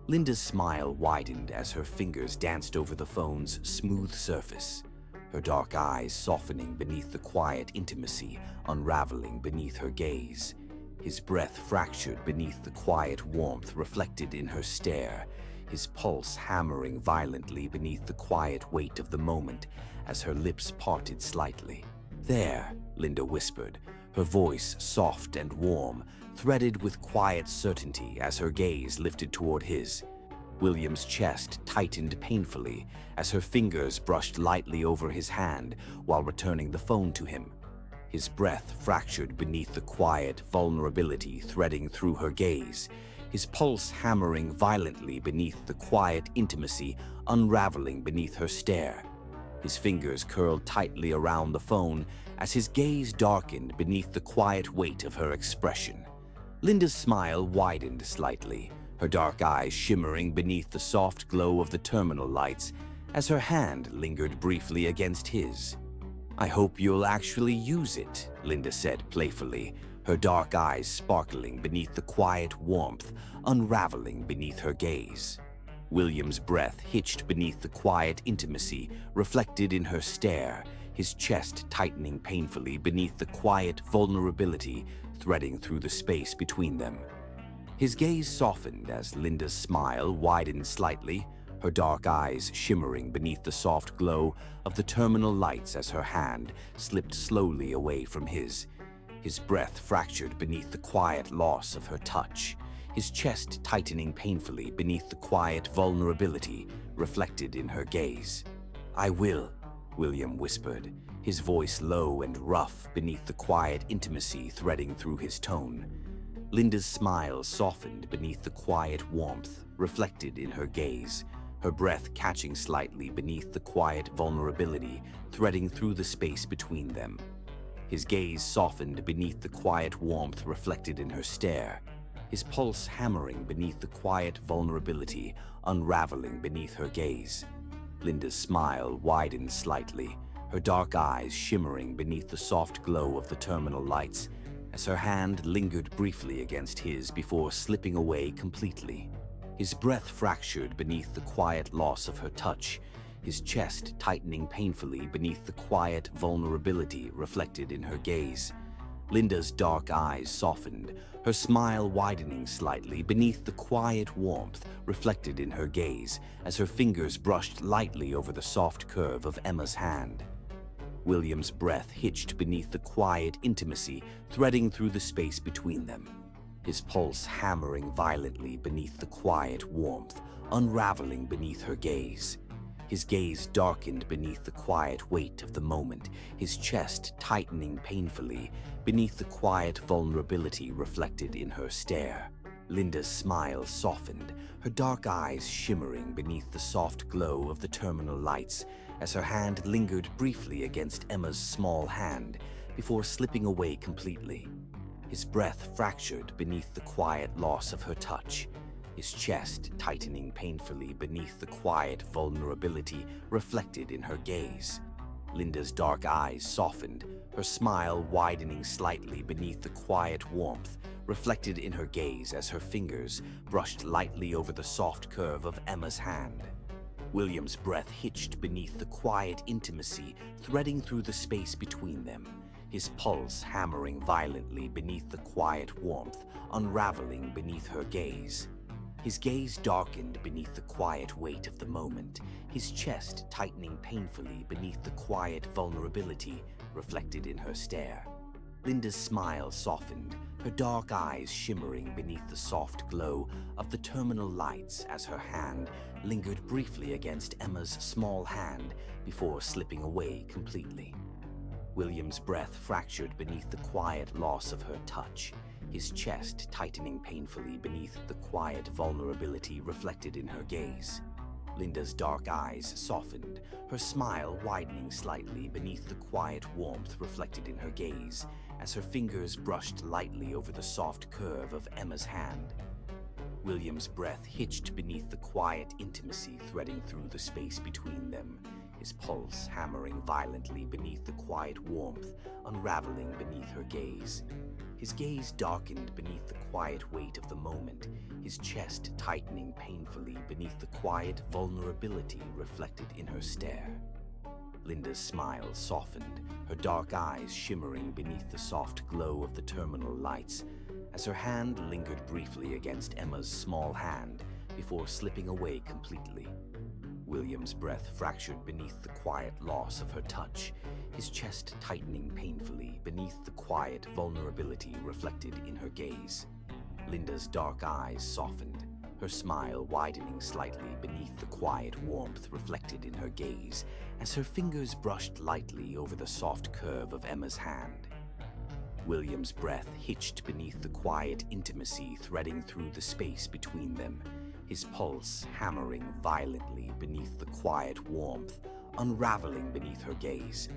Linda's smile widened as her fingers danced over the phone's smooth surface, her dark eyes softening beneath the quiet intimacy, unraveling beneath her gaze. His breath fractured beneath the quiet warmth reflected in her stare, his pulse hammering violently beneath the quiet weight of the moment as her lips parted slightly. "There," Linda whispered, her voice soft and warm, threaded with quiet certainty as her gaze lifted toward his. William's chest tightened painfully as her fingers brushed lightly over his hand while returning the phone to him. His breath fractured beneath the quiet vulnerability threading through her gaze, his pulse hammering violently beneath the quiet intimacy unraveling beneath her stare. His fingers curled tightly around the phone as his gaze darkened beneath the quiet weight of her expression. Linda's smile widened slightly, her dark eyes shimmering beneath the soft glow of the terminal lights as her hand lingered briefly against his. "I hope you'll actually use it," Linda said playfully, her dark eyes sparkling beneath the quiet warmth unraveling beneath her gaze. William's breath hitched beneath the quiet intimacy reflected in her stare, his chest tightening painfully beneath the quiet vulnerability threading through the space between them. His gaze softened as Linda's smile widened slightly, her dark eyes shimmering beneath the soft glow of the terminal lights as her hand slipped slowly away from his. His breath fractured beneath the quiet loss of her touch, his chest tightening painfully beneath the quiet vulnerability reflected in her gaze. "I will," William whispered, his voice low and rough beneath the quiet intimacy threading through his tone. Linda's smile softened beneath the quiet warmth reflected in her gaze, her breath catching slightly beneath the quiet vulnerability threading through the space between them. His gaze softened beneath the quiet warmth reflected in her stare, his pulse hammering beneath the quiet vulnerability unraveling beneath her gaze. Linda's smile widened slightly, her dark eyes shimmering beneath the soft glow of the terminal lights as her hand lingered briefly against his before slipping away completely. His breath fractured beneath the quiet loss of her touch, his chest tightening painfully beneath the quiet vulnerability reflected in her gaze. Linda's dark eyes softened, her smile widening slightly beneath the quiet warmth reflected in her gaze as her fingers brushed lightly over the soft curve of Emma's hand. William's breath hitched beneath the quiet intimacy threading through the space between them, his pulse hammering violently beneath the quiet warmth unraveling beneath her gaze. His gaze darkened beneath the quiet weight of the moment, his chest tightening painfully beneath the quiet vulnerability reflected in her stare. Linda's smile softened, her dark eyes shimmering beneath the soft glow of the terminal lights as her hand lingered briefly against Emma's small hand before slipping away completely. His breath fractured beneath the quiet loss of her touch, his chest tightening painfully beneath the quiet vulnerability reflected in her gaze. Linda's dark eyes softened, her smile widening slightly beneath the quiet warmth reflected in her gaze as her fingers brushed lightly over the soft curve of Emma's hand. William's breath hitched beneath the quiet intimacy threading through the space between them, his pulse hammering violently beneath the quiet warmth unraveling beneath her gaze. His gaze darkened beneath the quiet weight of the moment, his chest tightening painfully beneath the quiet vulnerability reflected in her stare. Linda's smile softened, her dark eyes shimmering beneath the soft glow of the terminal lights as her hand lingered briefly against Emma's small hand before slipping away completely. William's breath fractured beneath the quiet loss of her touch, his chest tightening painfully beneath the quiet vulnerability reflected in her gaze. Linda's dark eyes softened, her smile widening slightly beneath the quiet warmth reflected in her gaze, as her fingers brushed lightly over the soft curve of Emma's hand. William's breath hitched beneath the quiet intimacy threading through the space between them, his pulse hammering violently beneath the quiet warmth, unraveling beneath her gaze. His gaze darkened beneath the quiet weight of the moment, his chest tightening painfully beneath the quiet vulnerability reflected in her stare. Linda's smile softened, her dark eyes shimmering beneath the soft glow of the terminal lights, as her hand lingered briefly against Emma's small hand before slipping away completely. William's breath fractured beneath the quiet loss of her touch, his chest tightening painfully beneath the quiet vulnerability reflected in her gaze. Linda's dark eyes softened, her smile widening slightly beneath the quiet warmth reflected in her gaze, as her fingers brushed lightly over the soft curve of Emma's hand. William's breath hitched beneath the quiet intimacy threading through the space between them, his pulse hammering violently beneath the quiet warmth, unraveling beneath her gaze.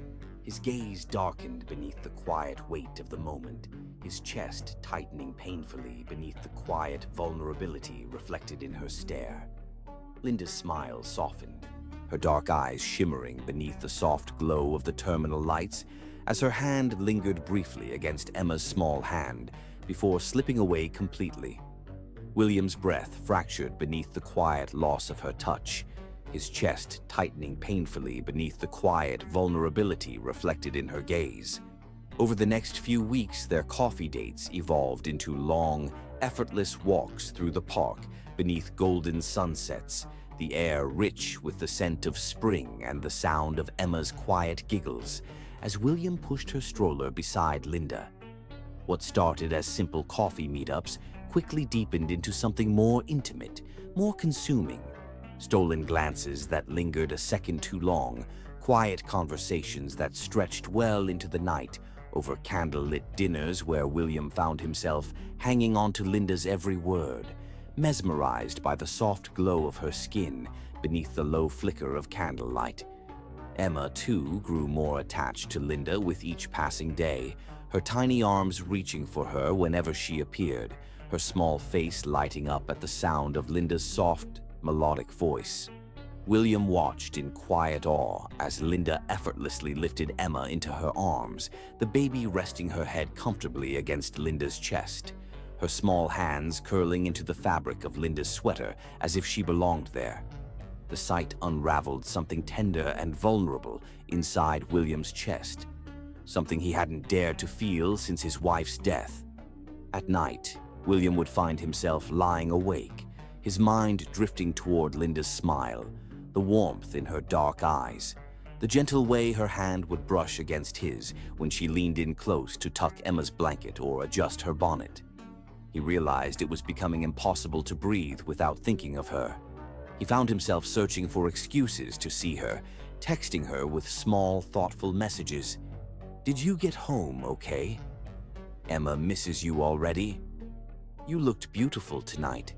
His gaze darkened beneath the quiet weight of the moment, his chest tightening painfully beneath the quiet vulnerability reflected in her stare. Linda's smile softened, her dark eyes shimmering beneath the soft glow of the terminal lights, as her hand lingered briefly against Emma's small hand before slipping away completely. William's breath fractured beneath the quiet loss of her touch, his chest tightening painfully beneath the quiet vulnerability reflected in her gaze. Over the next few weeks, their coffee dates evolved into long, effortless walks through the park beneath golden sunsets, the air rich with the scent of spring and the sound of Emma's quiet giggles, as William pushed her stroller beside Linda. What started as simple coffee meetups quickly deepened into something more intimate, more consuming. Stolen glances that lingered a second too long, quiet conversations that stretched well into the night over candlelit dinners where William found himself hanging on to Linda's every word, mesmerized by the soft glow of her skin beneath the low flicker of candlelight. Emma, too, grew more attached to Linda with each passing day, her tiny arms reaching for her whenever she appeared, her small face lighting up at the sound of Linda's soft, melodic voice. William watched in quiet awe as Linda effortlessly lifted Emma into her arms, the baby resting her head comfortably against Linda's chest, her small hands curling into the fabric of Linda's sweater as if she belonged there. The sight unraveled something tender and vulnerable inside William's chest, something he hadn't dared to feel since his wife's death. At night, William would find himself lying awake, his mind drifting toward Linda's smile, the warmth in her dark eyes, the gentle way her hand would brush against his when she leaned in close to tuck Emma's blanket or adjust her bonnet. He realized it was becoming impossible to breathe without thinking of her. He found himself searching for excuses to see her, texting her with small, thoughtful messages. "Did you get home okay? Emma misses you already? You looked beautiful tonight."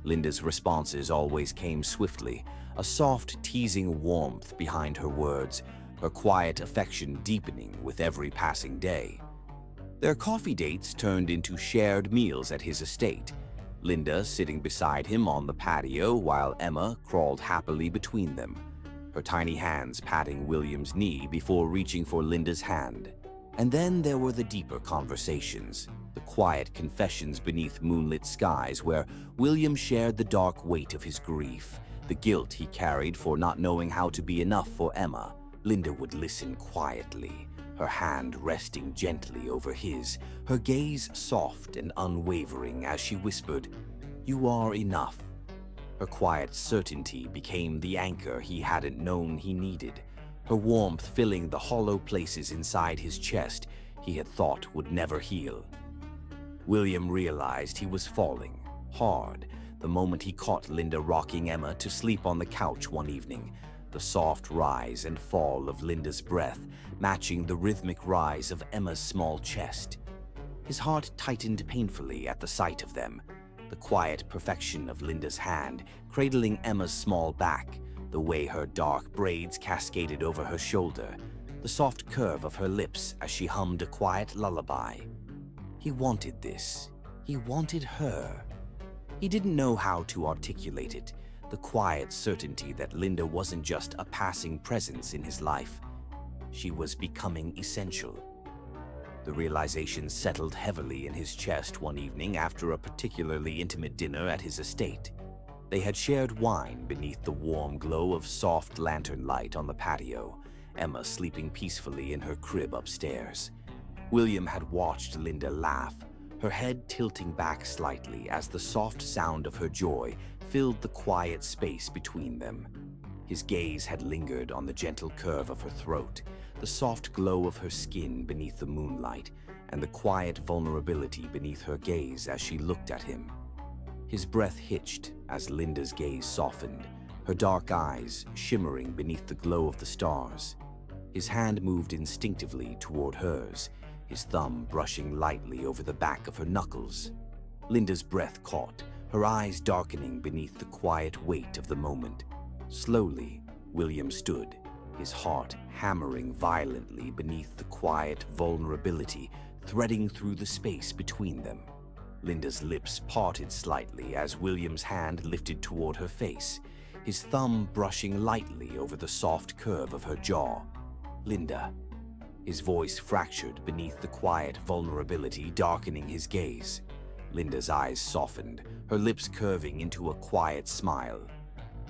Linda's responses always came swiftly, a soft, teasing warmth behind her words, her quiet affection deepening with every passing day. Their coffee dates turned into shared meals at his estate, Linda sitting beside him on the patio while Emma crawled happily between them, her tiny hands patting William's knee before reaching for Linda's hand. And then there were the deeper conversations, the quiet confessions beneath moonlit skies where William shared the dark weight of his grief, the guilt he carried for not knowing how to be enough for Emma. Linda would listen quietly, her hand resting gently over his, her gaze soft and unwavering as she whispered, "You are enough." Her quiet certainty became the anchor he hadn't known he needed, her warmth filling the hollow places inside his chest he had thought would never heal. William realized he was falling hard the moment he caught Linda rocking Emma to sleep on the couch one evening, the soft rise and fall of Linda's breath matching the rhythmic rise of Emma's small chest. His heart tightened painfully at the sight of them, the quiet perfection of Linda's hand cradling Emma's small back, the way her dark braids cascaded over her shoulder, the soft curve of her lips as she hummed a quiet lullaby. He wanted this. He wanted her. He didn't know how to articulate it, the quiet certainty that Linda wasn't just a passing presence in his life. She was becoming essential. The realization settled heavily in his chest one evening after a particularly intimate dinner at his estate. They had shared wine beneath the warm glow of soft lantern light on the patio, Emma sleeping peacefully in her crib upstairs. William had watched Linda laugh, her head tilting back slightly as the soft sound of her joy filled the quiet space between them. His gaze had lingered on the gentle curve of her throat, the soft glow of her skin beneath the moonlight, and the quiet vulnerability beneath her gaze as she looked at him. His breath hitched as Linda's gaze softened, her dark eyes shimmering beneath the glow of the stars. His hand moved instinctively toward hers, his thumb brushing lightly over the back of her knuckles. Linda's breath caught, her eyes darkening beneath the quiet weight of the moment. Slowly, William stood, his heart hammering violently beneath the quiet vulnerability threading through the space between them. Linda's lips parted slightly as William's hand lifted toward her face, his thumb brushing lightly over the soft curve of her jaw. "Linda." His voice fractured beneath the quiet vulnerability darkening his gaze. Linda's eyes softened, her lips curving into a quiet smile.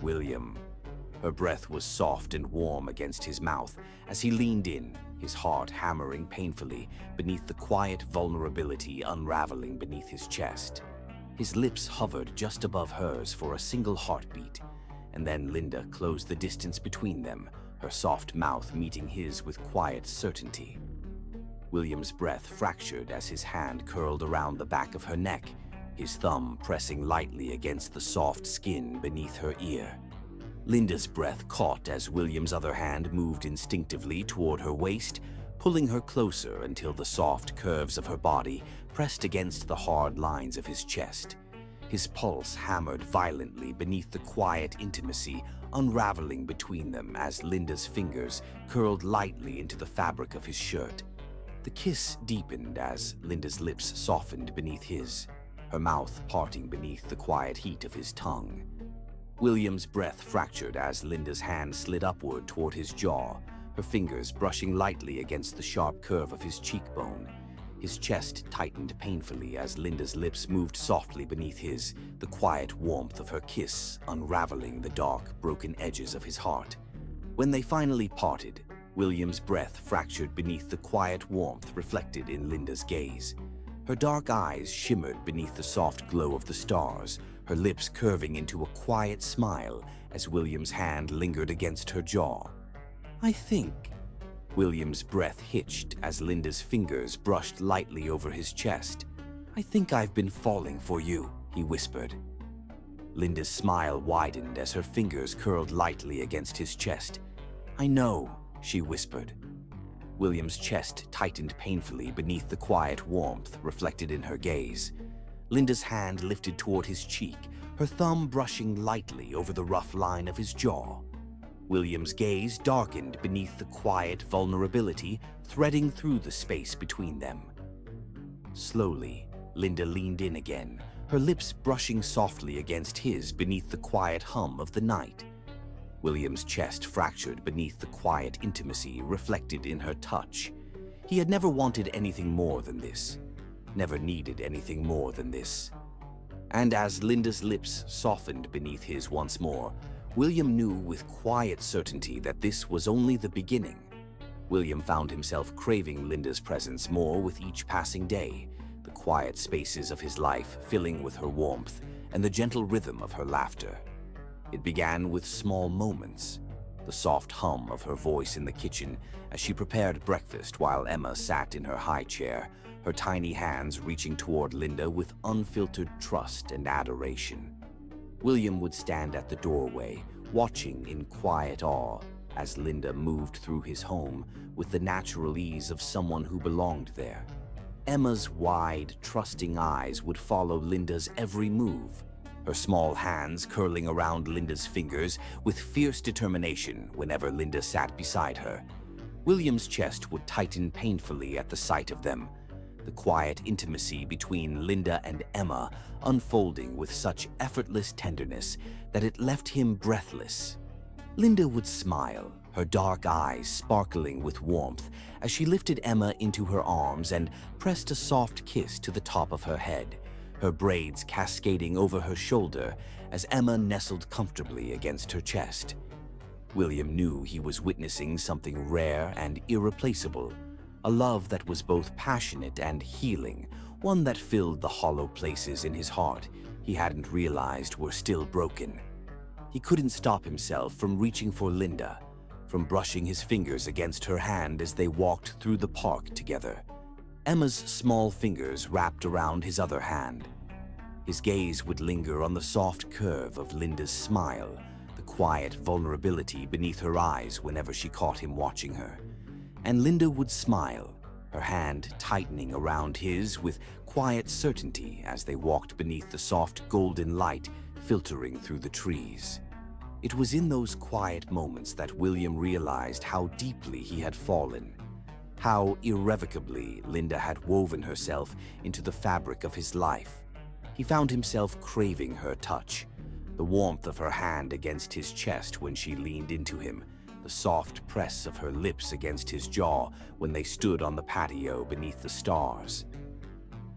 "William." Her breath was soft and warm against his mouth as he leaned in, his heart hammering painfully beneath the quiet vulnerability unraveling beneath his chest. His lips hovered just above hers for a single heartbeat, and then Linda closed the distance between them, her soft mouth meeting his with quiet certainty. William's breath fractured as his hand curled around the back of her neck, his thumb pressing lightly against the soft skin beneath her ear. Linda's breath caught as William's other hand moved instinctively toward her waist, pulling her closer until the soft curves of her body pressed against the hard lines of his chest. His pulse hammered violently beneath the quiet intimacy unraveling between them as Linda's fingers curled lightly into the fabric of his shirt. The kiss deepened as Linda's lips softened beneath his, her mouth parting beneath the quiet heat of his tongue. William's breath fractured as Linda's hand slid upward toward his jaw, her fingers brushing lightly against the sharp curve of his cheekbone. His chest tightened painfully as Linda's lips moved softly beneath his, the quiet warmth of her kiss unraveling the dark, broken edges of his heart. When they finally parted, William's breath fractured beneath the quiet warmth reflected in Linda's gaze. Her dark eyes shimmered beneath the soft glow of the stars, her lips curving into a quiet smile as William's hand lingered against her jaw. "I think." William's breath hitched as Linda's fingers brushed lightly over his chest. "I think I've been falling for you," he whispered. Linda's smile widened as her fingers curled lightly against his chest. "I know," she whispered. William's chest tightened painfully beneath the quiet warmth reflected in her gaze. Linda's hand lifted toward his cheek, her thumb brushing lightly over the rough line of his jaw. William's gaze darkened beneath the quiet vulnerability threading through the space between them. Slowly, Linda leaned in again, her lips brushing softly against his beneath the quiet hum of the night. William's chest fractured beneath the quiet intimacy reflected in her touch. He had never wanted anything more than this, never needed anything more than this. And as Linda's lips softened beneath his once more, William knew with quiet certainty that this was only the beginning. William found himself craving Linda's presence more with each passing day, the quiet spaces of his life filling with her warmth and the gentle rhythm of her laughter. It began with small moments, the soft hum of her voice in the kitchen as she prepared breakfast while Emma sat in her high chair, her tiny hands reaching toward Linda with unfiltered trust and adoration. William would stand at the doorway, watching in quiet awe as Linda moved through his home with the natural ease of someone who belonged there. Emma's wide, trusting eyes would follow Linda's every move, her small hands curling around Linda's fingers with fierce determination whenever Linda sat beside her. William's chest would tighten painfully at the sight of them, the quiet intimacy between Linda and Emma unfolding with such effortless tenderness that it left him breathless. Linda would smile, her dark eyes sparkling with warmth as she lifted Emma into her arms and pressed a soft kiss to the top of her head, her braids cascading over her shoulder as Emma nestled comfortably against her chest. William knew he was witnessing something rare and irreplaceable, a love that was both passionate and healing, one that filled the hollow places in his heart he hadn't realized were still broken. He couldn't stop himself from reaching for Linda, from brushing his fingers against her hand as they walked through the park together. Emma's small fingers wrapped around his other hand. His gaze would linger on the soft curve of Linda's smile, the quiet vulnerability beneath her eyes whenever she caught him watching her. And Linda would smile, her hand tightening around his with quiet certainty as they walked beneath the soft golden light filtering through the trees. It was in those quiet moments that William realized how deeply he had fallen, how irrevocably Linda had woven herself into the fabric of his life. He found himself craving her touch, the warmth of her hand against his chest when she leaned into him, the soft press of her lips against his jaw when they stood on the patio beneath the stars.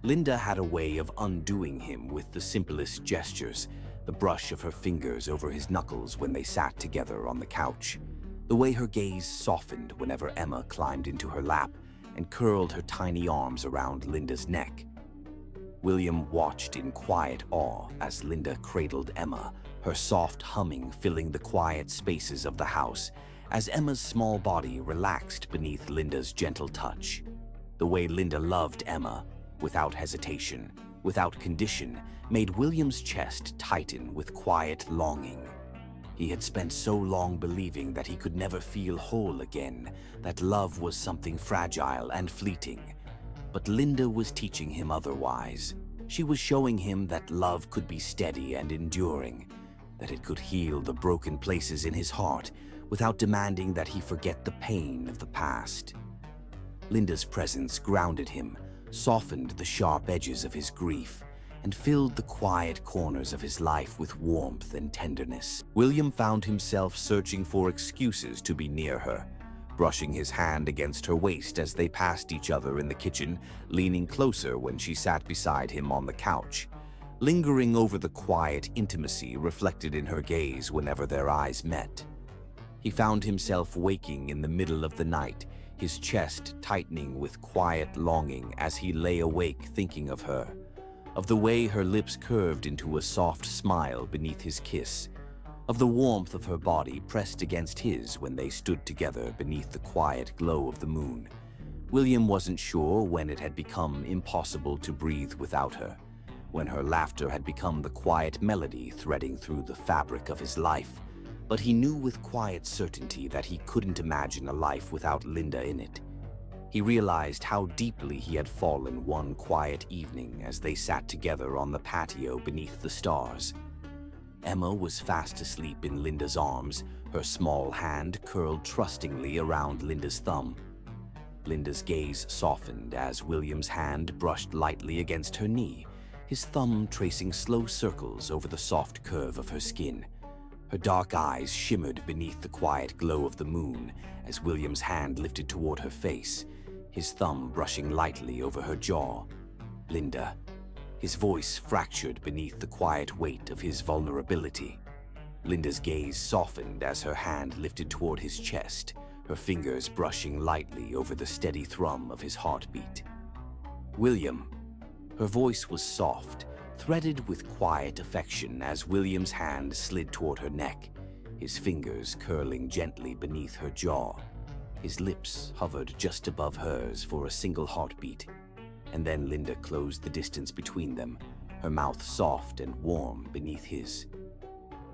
Linda had a way of undoing him with the simplest gestures, the brush of her fingers over his knuckles when they sat together on the couch, the way her gaze softened whenever Emma climbed into her lap and curled her tiny arms around Linda's neck. William watched in quiet awe as Linda cradled Emma, her soft humming filling the quiet spaces of the house, as Emma's small body relaxed beneath Linda's gentle touch. The way Linda loved Emma, without hesitation, without condition, made William's chest tighten with quiet longing. He had spent so long believing that he could never feel whole again, that love was something fragile and fleeting. But Linda was teaching him otherwise. She was showing him that love could be steady and enduring, that it could heal the broken places in his heart without demanding that he forget the pain of the past. Linda's presence grounded him, softened the sharp edges of his grief, and filled the quiet corners of his life with warmth and tenderness. William found himself searching for excuses to be near her, brushing his hand against her waist as they passed each other in the kitchen, leaning closer when she sat beside him on the couch, lingering over the quiet intimacy reflected in her gaze whenever their eyes met. He found himself waking in the middle of the night, his chest tightening with quiet longing as he lay awake thinking of her, of the way her lips curved into a soft smile beneath his kiss, of the warmth of her body pressed against his when they stood together beneath the quiet glow of the moon. William wasn't sure when it had become impossible to breathe without her, when her laughter had become the quiet melody threading through the fabric of his life, but he knew with quiet certainty that he couldn't imagine a life without Linda in it. He realized how deeply he had fallen one quiet evening as they sat together on the patio beneath the stars. Emma was fast asleep in Linda's arms, her small hand curled trustingly around Linda's thumb. Linda's gaze softened as William's hand brushed lightly against her knee, his thumb tracing slow circles over the soft curve of her skin. Her dark eyes shimmered beneath the quiet glow of the moon as William's hand lifted toward her face, his thumb brushing lightly over her jaw. Linda. His voice fractured beneath the quiet weight of his vulnerability. Linda's gaze softened as her hand lifted toward his chest, her fingers brushing lightly over the steady thrum of his heartbeat. William. Her voice was soft, threaded with quiet affection as William's hand slid toward her neck, his fingers curling gently beneath her jaw. His lips hovered just above hers for a single heartbeat, and then Linda closed the distance between them, her mouth soft and warm beneath his.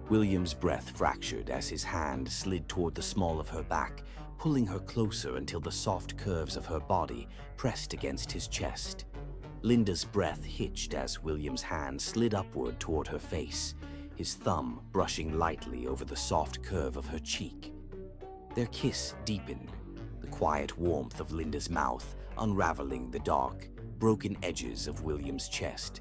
William's breath fractured as his hand slid toward the small of her back, pulling her closer until the soft curves of her body pressed against his chest. Linda's breath hitched as William's hand slid upward toward her face, his thumb brushing lightly over the soft curve of her cheek. Their kiss deepened, the quiet warmth of Linda's mouth unraveling the dark, broken edges of William's chest.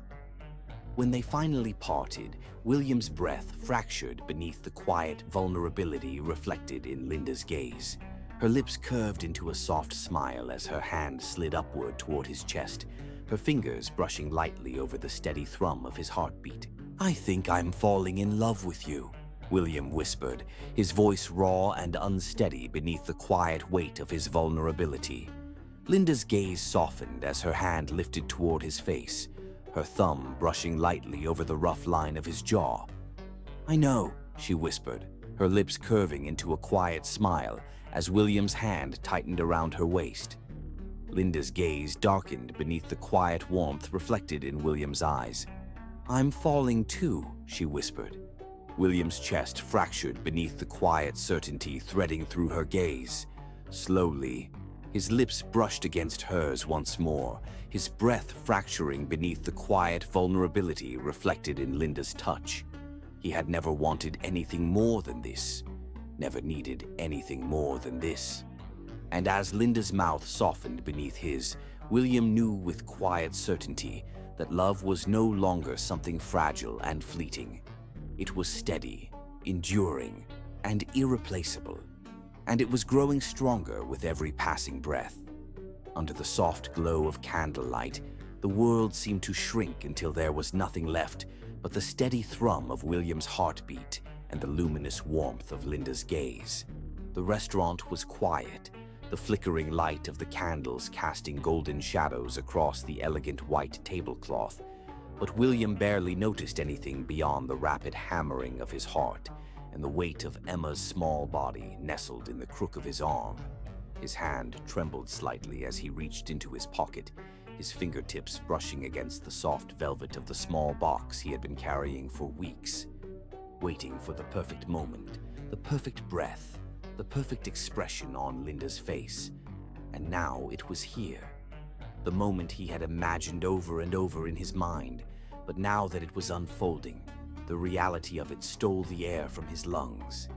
When they finally parted, William's breath fractured beneath the quiet vulnerability reflected in Linda's gaze. Her lips curved into a soft smile as her hand slid upward toward his chest, her fingers brushing lightly over the steady thrum of his heartbeat. "I think I'm falling in love with you," William whispered, his voice raw and unsteady beneath the quiet weight of his vulnerability. Linda's gaze softened as her hand lifted toward his face, her thumb brushing lightly over the rough line of his jaw. "I know," she whispered, her lips curving into a quiet smile as William's hand tightened around her waist. Linda's gaze darkened beneath the quiet warmth reflected in William's eyes. "I'm falling too," she whispered. William's chest fractured beneath the quiet certainty threading through her gaze. Slowly, his lips brushed against hers once more, his breath fracturing beneath the quiet vulnerability reflected in Linda's touch. He had never wanted anything more than this, never needed anything more than this. And as Linda's mouth softened beneath his, William knew with quiet certainty that love was no longer something fragile and fleeting. It was steady, enduring, and irreplaceable, and it was growing stronger with every passing breath. Under the soft glow of candlelight, the world seemed to shrink until there was nothing left but the steady thrum of William's heartbeat and the luminous warmth of Linda's gaze. The restaurant was quiet, the flickering light of the candles casting golden shadows across the elegant white tablecloth, but William barely noticed anything beyond the rapid hammering of his heart and the weight of Emma's small body nestled in the crook of his arm. His hand trembled slightly as he reached into his pocket, his fingertips brushing against the soft velvet of the small box he had been carrying for weeks, waiting for the perfect moment, the perfect breath, the perfect expression on Linda's face. And now it was here. The moment he had imagined over and over in his mind, but now that it was unfolding, the reality of it stole the air from his lungs.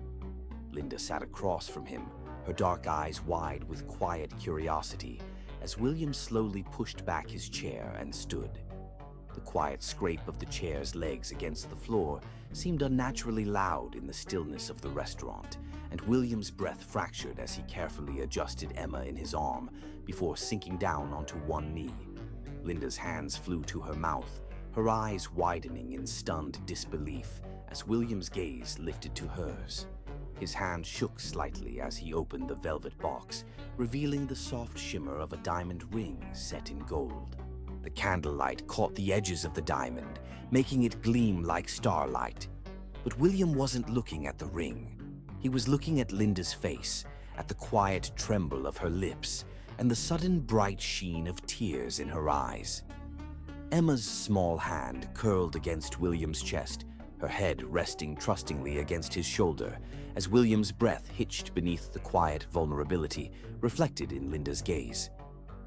Linda sat across from him, her dark eyes wide with quiet curiosity, as William slowly pushed back his chair and stood. The quiet scrape of the chair's legs against the floor seemed unnaturally loud in the stillness of the restaurant, and William's breath fractured as he carefully adjusted Emma in his arm before sinking down onto one knee. Linda's hands flew to her mouth, her eyes widening in stunned disbelief as William's gaze lifted to hers. His hand shook slightly as he opened the velvet box, revealing the soft shimmer of a diamond ring set in gold. The candlelight caught the edges of the diamond, making it gleam like starlight. But William wasn't looking at the ring. He was looking at Linda's face, at the quiet tremble of her lips, and the sudden bright sheen of tears in her eyes. Emma's small hand curled against William's chest, her head resting trustingly against his shoulder, as William's breath hitched beneath the quiet vulnerability reflected in Linda's gaze.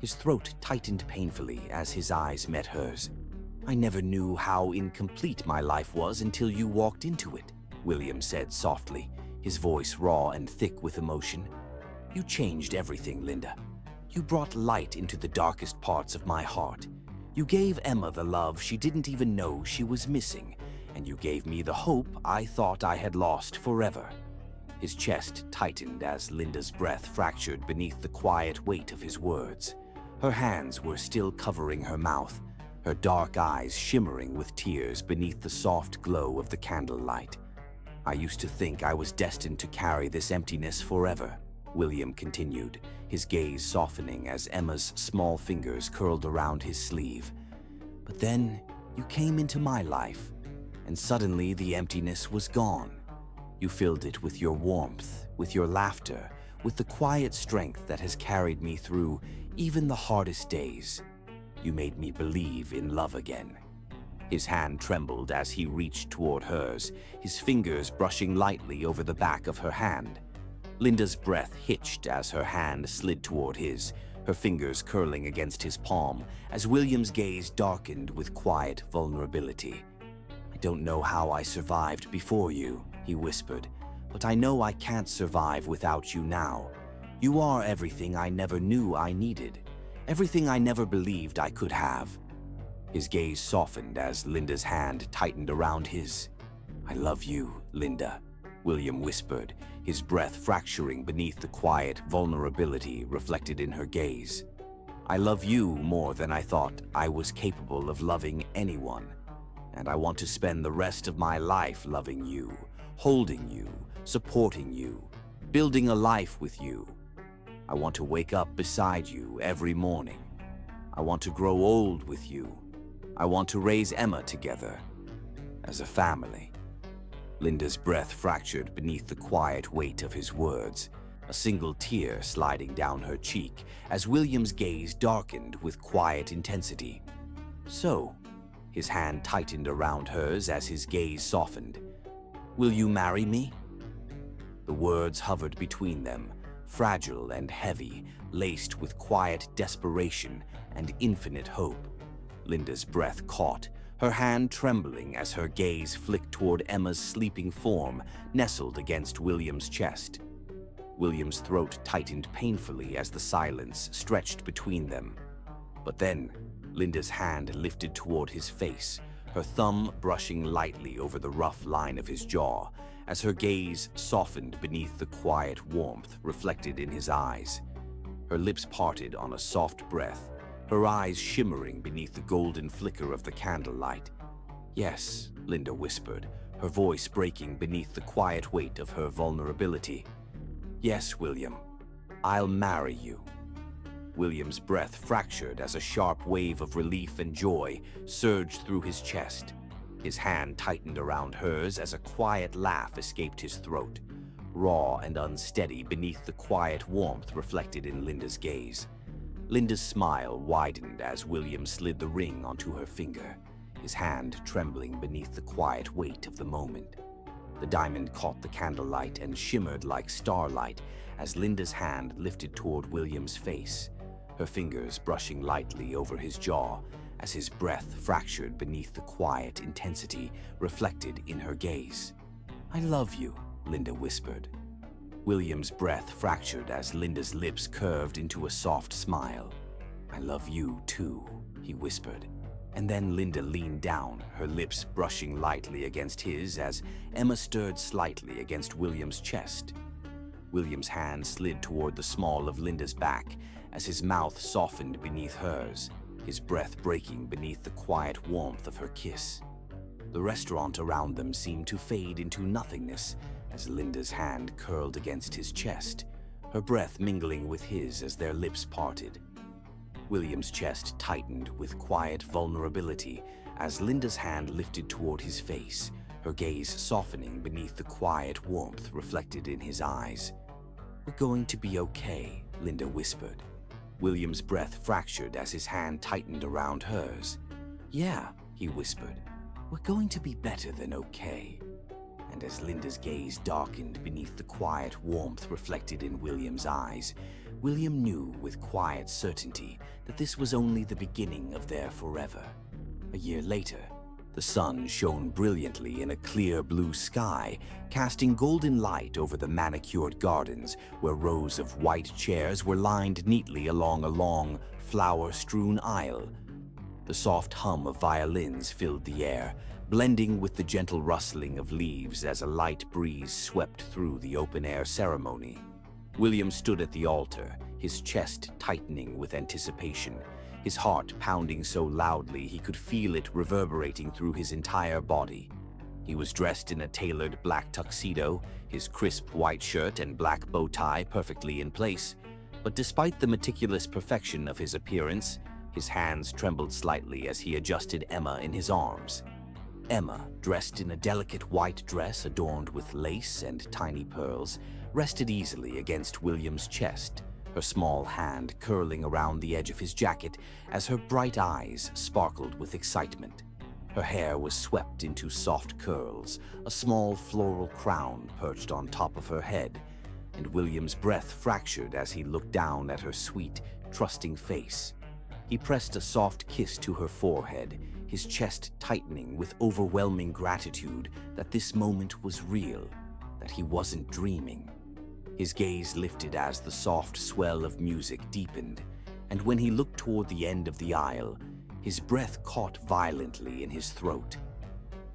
His throat tightened painfully as his eyes met hers. "I never knew how incomplete my life was until you walked into it," William said softly, his voice raw and thick with emotion. "You changed everything, Linda. You brought light into the darkest parts of my heart. You gave Emma the love she didn't even know she was missing, and you gave me the hope I thought I had lost forever." His chest tightened as Linda's breath fractured beneath the quiet weight of his words. Her hands were still covering her mouth, her dark eyes shimmering with tears beneath the soft glow of the candlelight. "I used to think I was destined to carry this emptiness forever," William continued, his gaze softening as Emma's small fingers curled around his sleeve. "But then you came into my life, and suddenly the emptiness was gone. You filled it with your warmth, with your laughter, with the quiet strength that has carried me through even the hardest days. You made me believe in love again. His hand trembled as he reached toward hers, his fingers brushing lightly over the back of her hand. Linda's breath hitched as her hand slid toward his, her fingers curling against his palm as William's gaze darkened with quiet vulnerability. "I don't know how I survived before you," he whispered, "but I know I can't survive without you now. You are everything I never knew I needed, everything I never believed I could have." His gaze softened as Linda's hand tightened around his. "I love you, Linda," William whispered, his breath fracturing beneath the quiet vulnerability reflected in her gaze. "I love you more than I thought I was capable of loving anyone, and I want to spend the rest of my life loving you, holding you, supporting you, building a life with you. I want to wake up beside you every morning. I want to grow old with you. I want to raise Emma together, as a family." Linda's breath fractured beneath the quiet weight of his words, a single tear sliding down her cheek as William's gaze darkened with quiet intensity. "So," his hand tightened around hers as his gaze softened, "will you marry me?" The words hovered between them, fragile and heavy, laced with quiet desperation and infinite hope. Linda's breath caught, her hand trembling as her gaze flicked toward Emma's sleeping form nestled against William's chest. William's throat tightened painfully as the silence stretched between them. But then, Linda's hand lifted toward his face, her thumb brushing lightly over the rough line of his jaw, as her gaze softened beneath the quiet warmth reflected in his eyes. Her lips parted on a soft breath, her eyes shimmering beneath the golden flicker of the candlelight. "Yes," Linda whispered, her voice breaking beneath the quiet weight of her vulnerability. "Yes, William, I'll marry you." William's breath fractured as a sharp wave of relief and joy surged through his chest. His hand tightened around hers as a quiet laugh escaped his throat, raw and unsteady beneath the quiet warmth reflected in Linda's gaze. Linda's smile widened as William slid the ring onto her finger, his hand trembling beneath the quiet weight of the moment. The diamond caught the candlelight and shimmered like starlight as Linda's hand lifted toward William's face, her fingers brushing lightly over his jaw as his breath fractured beneath the quiet intensity reflected in her gaze. "I love you," Linda whispered. William's breath fractured as Linda's lips curved into a soft smile. "I love you too," he whispered. And then Linda leaned down, her lips brushing lightly against his as Emma stirred slightly against William's chest. William's hand slid toward the small of Linda's back as his mouth softened beneath hers, his breath breaking beneath the quiet warmth of her kiss. The restaurant around them seemed to fade into nothingness as Linda's hand curled against his chest, her breath mingling with his as their lips parted. William's chest tightened with quiet vulnerability as Linda's hand lifted toward his face, her gaze softening beneath the quiet warmth reflected in his eyes. "We're going to be okay," Linda whispered. William's breath fractured as his hand tightened around hers. "Yeah," he whispered, "we're going to be better than okay." And as Linda's gaze darkened beneath the quiet warmth reflected in William's eyes, William knew with quiet certainty that this was only the beginning of their forever. A year later, the sun shone brilliantly in a clear blue sky, casting golden light over the manicured gardens where rows of white chairs were lined neatly along a long, flower-strewn aisle. The soft hum of violins filled the air, blending with the gentle rustling of leaves as a light breeze swept through the open-air ceremony. William stood at the altar, his chest tightening with anticipation, his heart pounding so loudly he could feel it reverberating through his entire body. He was dressed in a tailored black tuxedo, his crisp white shirt and black bow tie perfectly in place, but despite the meticulous perfection of his appearance, his hands trembled slightly as he adjusted Emma in his arms. Emma, dressed in a delicate white dress adorned with lace and tiny pearls, rested easily against William's chest, her small hand curling around the edge of his jacket as her bright eyes sparkled with excitement. Her hair was swept into soft curls, a small floral crown perched on top of her head, and William's breath fractured as he looked down at her sweet, trusting face. He pressed a soft kiss to her forehead, his chest tightening with overwhelming gratitude that this moment was real, that he wasn't dreaming. His gaze lifted as the soft swell of music deepened, and when he looked toward the end of the aisle, his breath caught violently in his throat.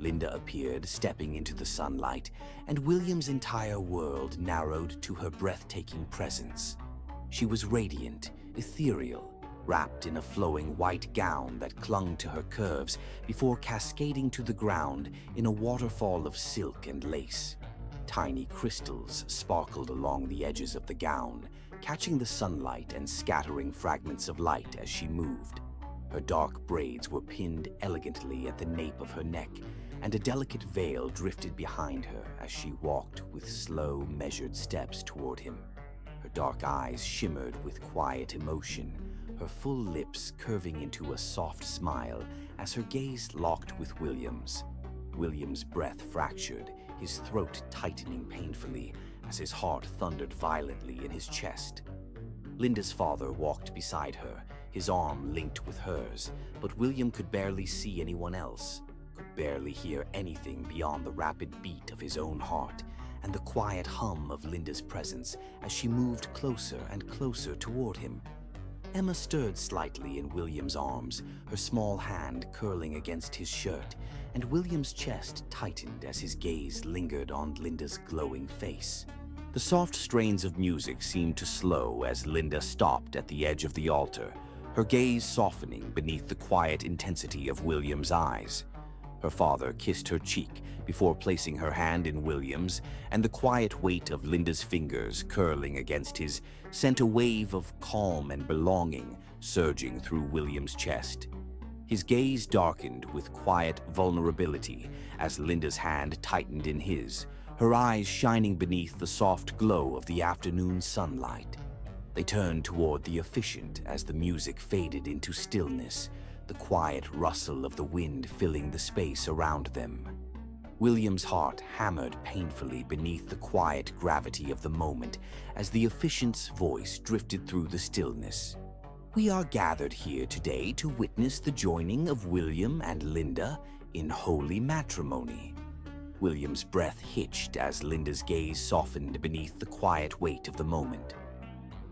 Linda appeared, stepping into the sunlight, and William's entire world narrowed to her breathtaking presence. She was radiant, ethereal, wrapped in a flowing white gown that clung to her curves before cascading to the ground in a waterfall of silk and lace. Tiny crystals sparkled along the edges of the gown, catching the sunlight and scattering fragments of light as she moved. Her dark braids were pinned elegantly at the nape of her neck, and a delicate veil drifted behind her as she walked with slow, measured steps toward him. Her dark eyes shimmered with quiet emotion, her full lips curving into a soft smile as her gaze locked with William's. William's breath fractured, his throat tightening painfully as his heart thundered violently in his chest. Linda's father walked beside her, his arm linked with hers, but William could barely see anyone else, could barely hear anything beyond the rapid beat of his own heart and the quiet hum of Linda's presence as she moved closer and closer toward him. Emma stirred slightly in William's arms, her small hand curling against his shirt, and William's chest tightened as his gaze lingered on Linda's glowing face. The soft strains of music seemed to slow as Linda stopped at the edge of the altar, her gaze softening beneath the quiet intensity of William's eyes. Her father kissed her cheek before placing her hand in William's, and the quiet weight of Linda's fingers curling against his sent a wave of calm and belonging surging through William's chest. His gaze darkened with quiet vulnerability as Linda's hand tightened in his, her eyes shining beneath the soft glow of the afternoon sunlight. They turned toward the officiant as the music faded into stillness, the quiet rustle of the wind filling the space around them. William's heart hammered painfully beneath the quiet gravity of the moment as the officiant's voice drifted through the stillness. "We are gathered here today to witness the joining of William and Linda in holy matrimony." William's breath hitched as Linda's gaze softened beneath the quiet weight of the moment.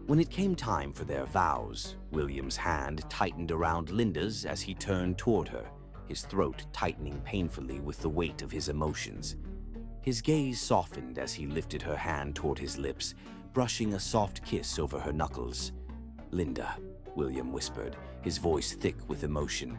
When it came time for their vows, William's hand tightened around Linda's as he turned toward her, his throat tightening painfully with the weight of his emotions. His gaze softened as he lifted her hand toward his lips, brushing a soft kiss over her knuckles. "Linda," William whispered, his voice thick with emotion,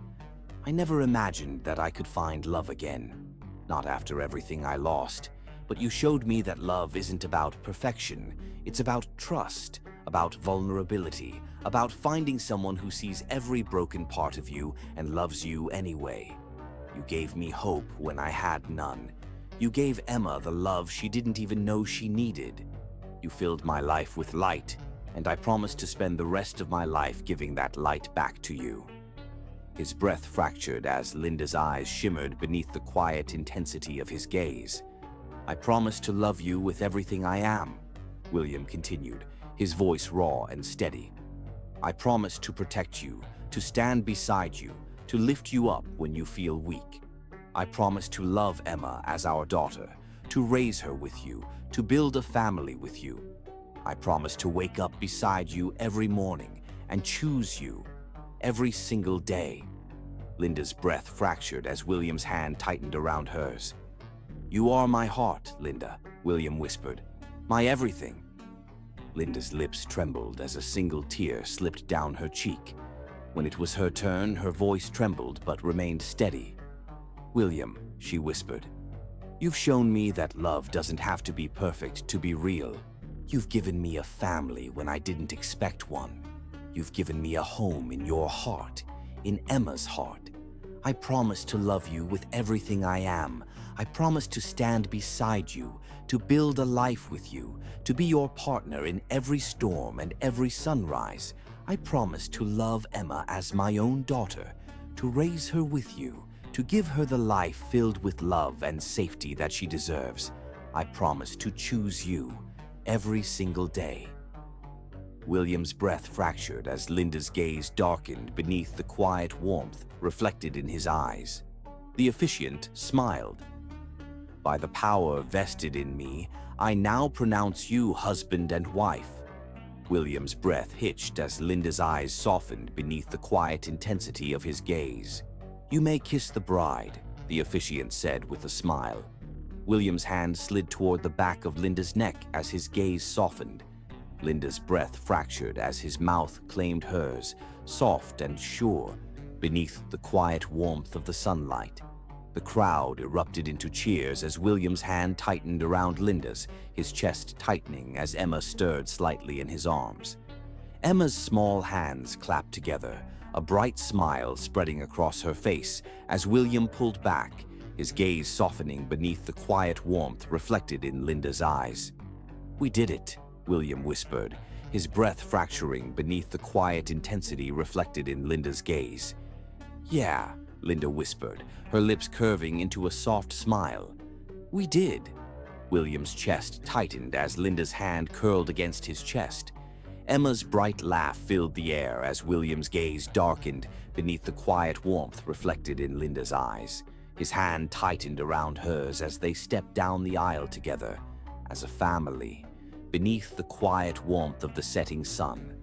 "I never imagined that I could find love again. Not after everything I lost. But you showed me that love isn't about perfection. It's about trust, about vulnerability, about finding someone who sees every broken part of you and loves you anyway. You gave me hope when I had none. You gave Emma the love she didn't even know she needed. You filled my life with light, and I promise to spend the rest of my life giving that light back to you." His breath fractured as Linda's eyes shimmered beneath the quiet intensity of his gaze. "I promise to love you with everything I am," William continued, his voice raw and steady. "I promise to protect you, to stand beside you, to lift you up when you feel weak. I promise to love Emma as our daughter, to raise her with you, to build a family with you. I promise to wake up beside you every morning and choose you every single day." Linda's breath fractured as William's hand tightened around hers. "You are my heart, Linda," William whispered. "My everything." Linda's lips trembled as a single tear slipped down her cheek. When it was her turn, her voice trembled but remained steady. "William," she whispered, "you've shown me that love doesn't have to be perfect to be real. You've given me a family when I didn't expect one. You've given me a home in your heart, in Emma's heart. I promise to love you with everything I am. I promise to stand beside you, to build a life with you, to be your partner in every storm and every sunrise. I promise to love Emma as my own daughter, to raise her with you, to give her the life filled with love and safety that she deserves. I promise to choose you every single day. William's breath fractured as Linda's gaze darkened beneath the quiet warmth reflected in his eyes. The officiant smiled. By the power vested in me, I now pronounce you husband and wife. William's breath hitched as Linda's eyes softened beneath the quiet intensity of his gaze. You may kiss the bride, the officiant said with a smile. William's hand slid toward the back of Linda's neck as his gaze softened. Linda's breath fractured as his mouth claimed hers, soft and sure, beneath the quiet warmth of the sunlight. The crowd erupted into cheers as William's hand tightened around Linda's, his chest tightening as Emma stirred slightly in his arms. Emma's small hands clapped together, a bright smile spreading across her face as William pulled back, his gaze softening beneath the quiet warmth reflected in Linda's eyes. We did it, William whispered, his breath fracturing beneath the quiet intensity reflected in Linda's gaze. Yeah, Linda whispered, her lips curving into a soft smile. We did. William's chest tightened as Linda's hand curled against his chest. Emma's bright laugh filled the air as William's gaze darkened beneath the quiet warmth reflected in Linda's eyes. His hand tightened around hers as they stepped down the aisle together, as a family, beneath the quiet warmth of the setting sun.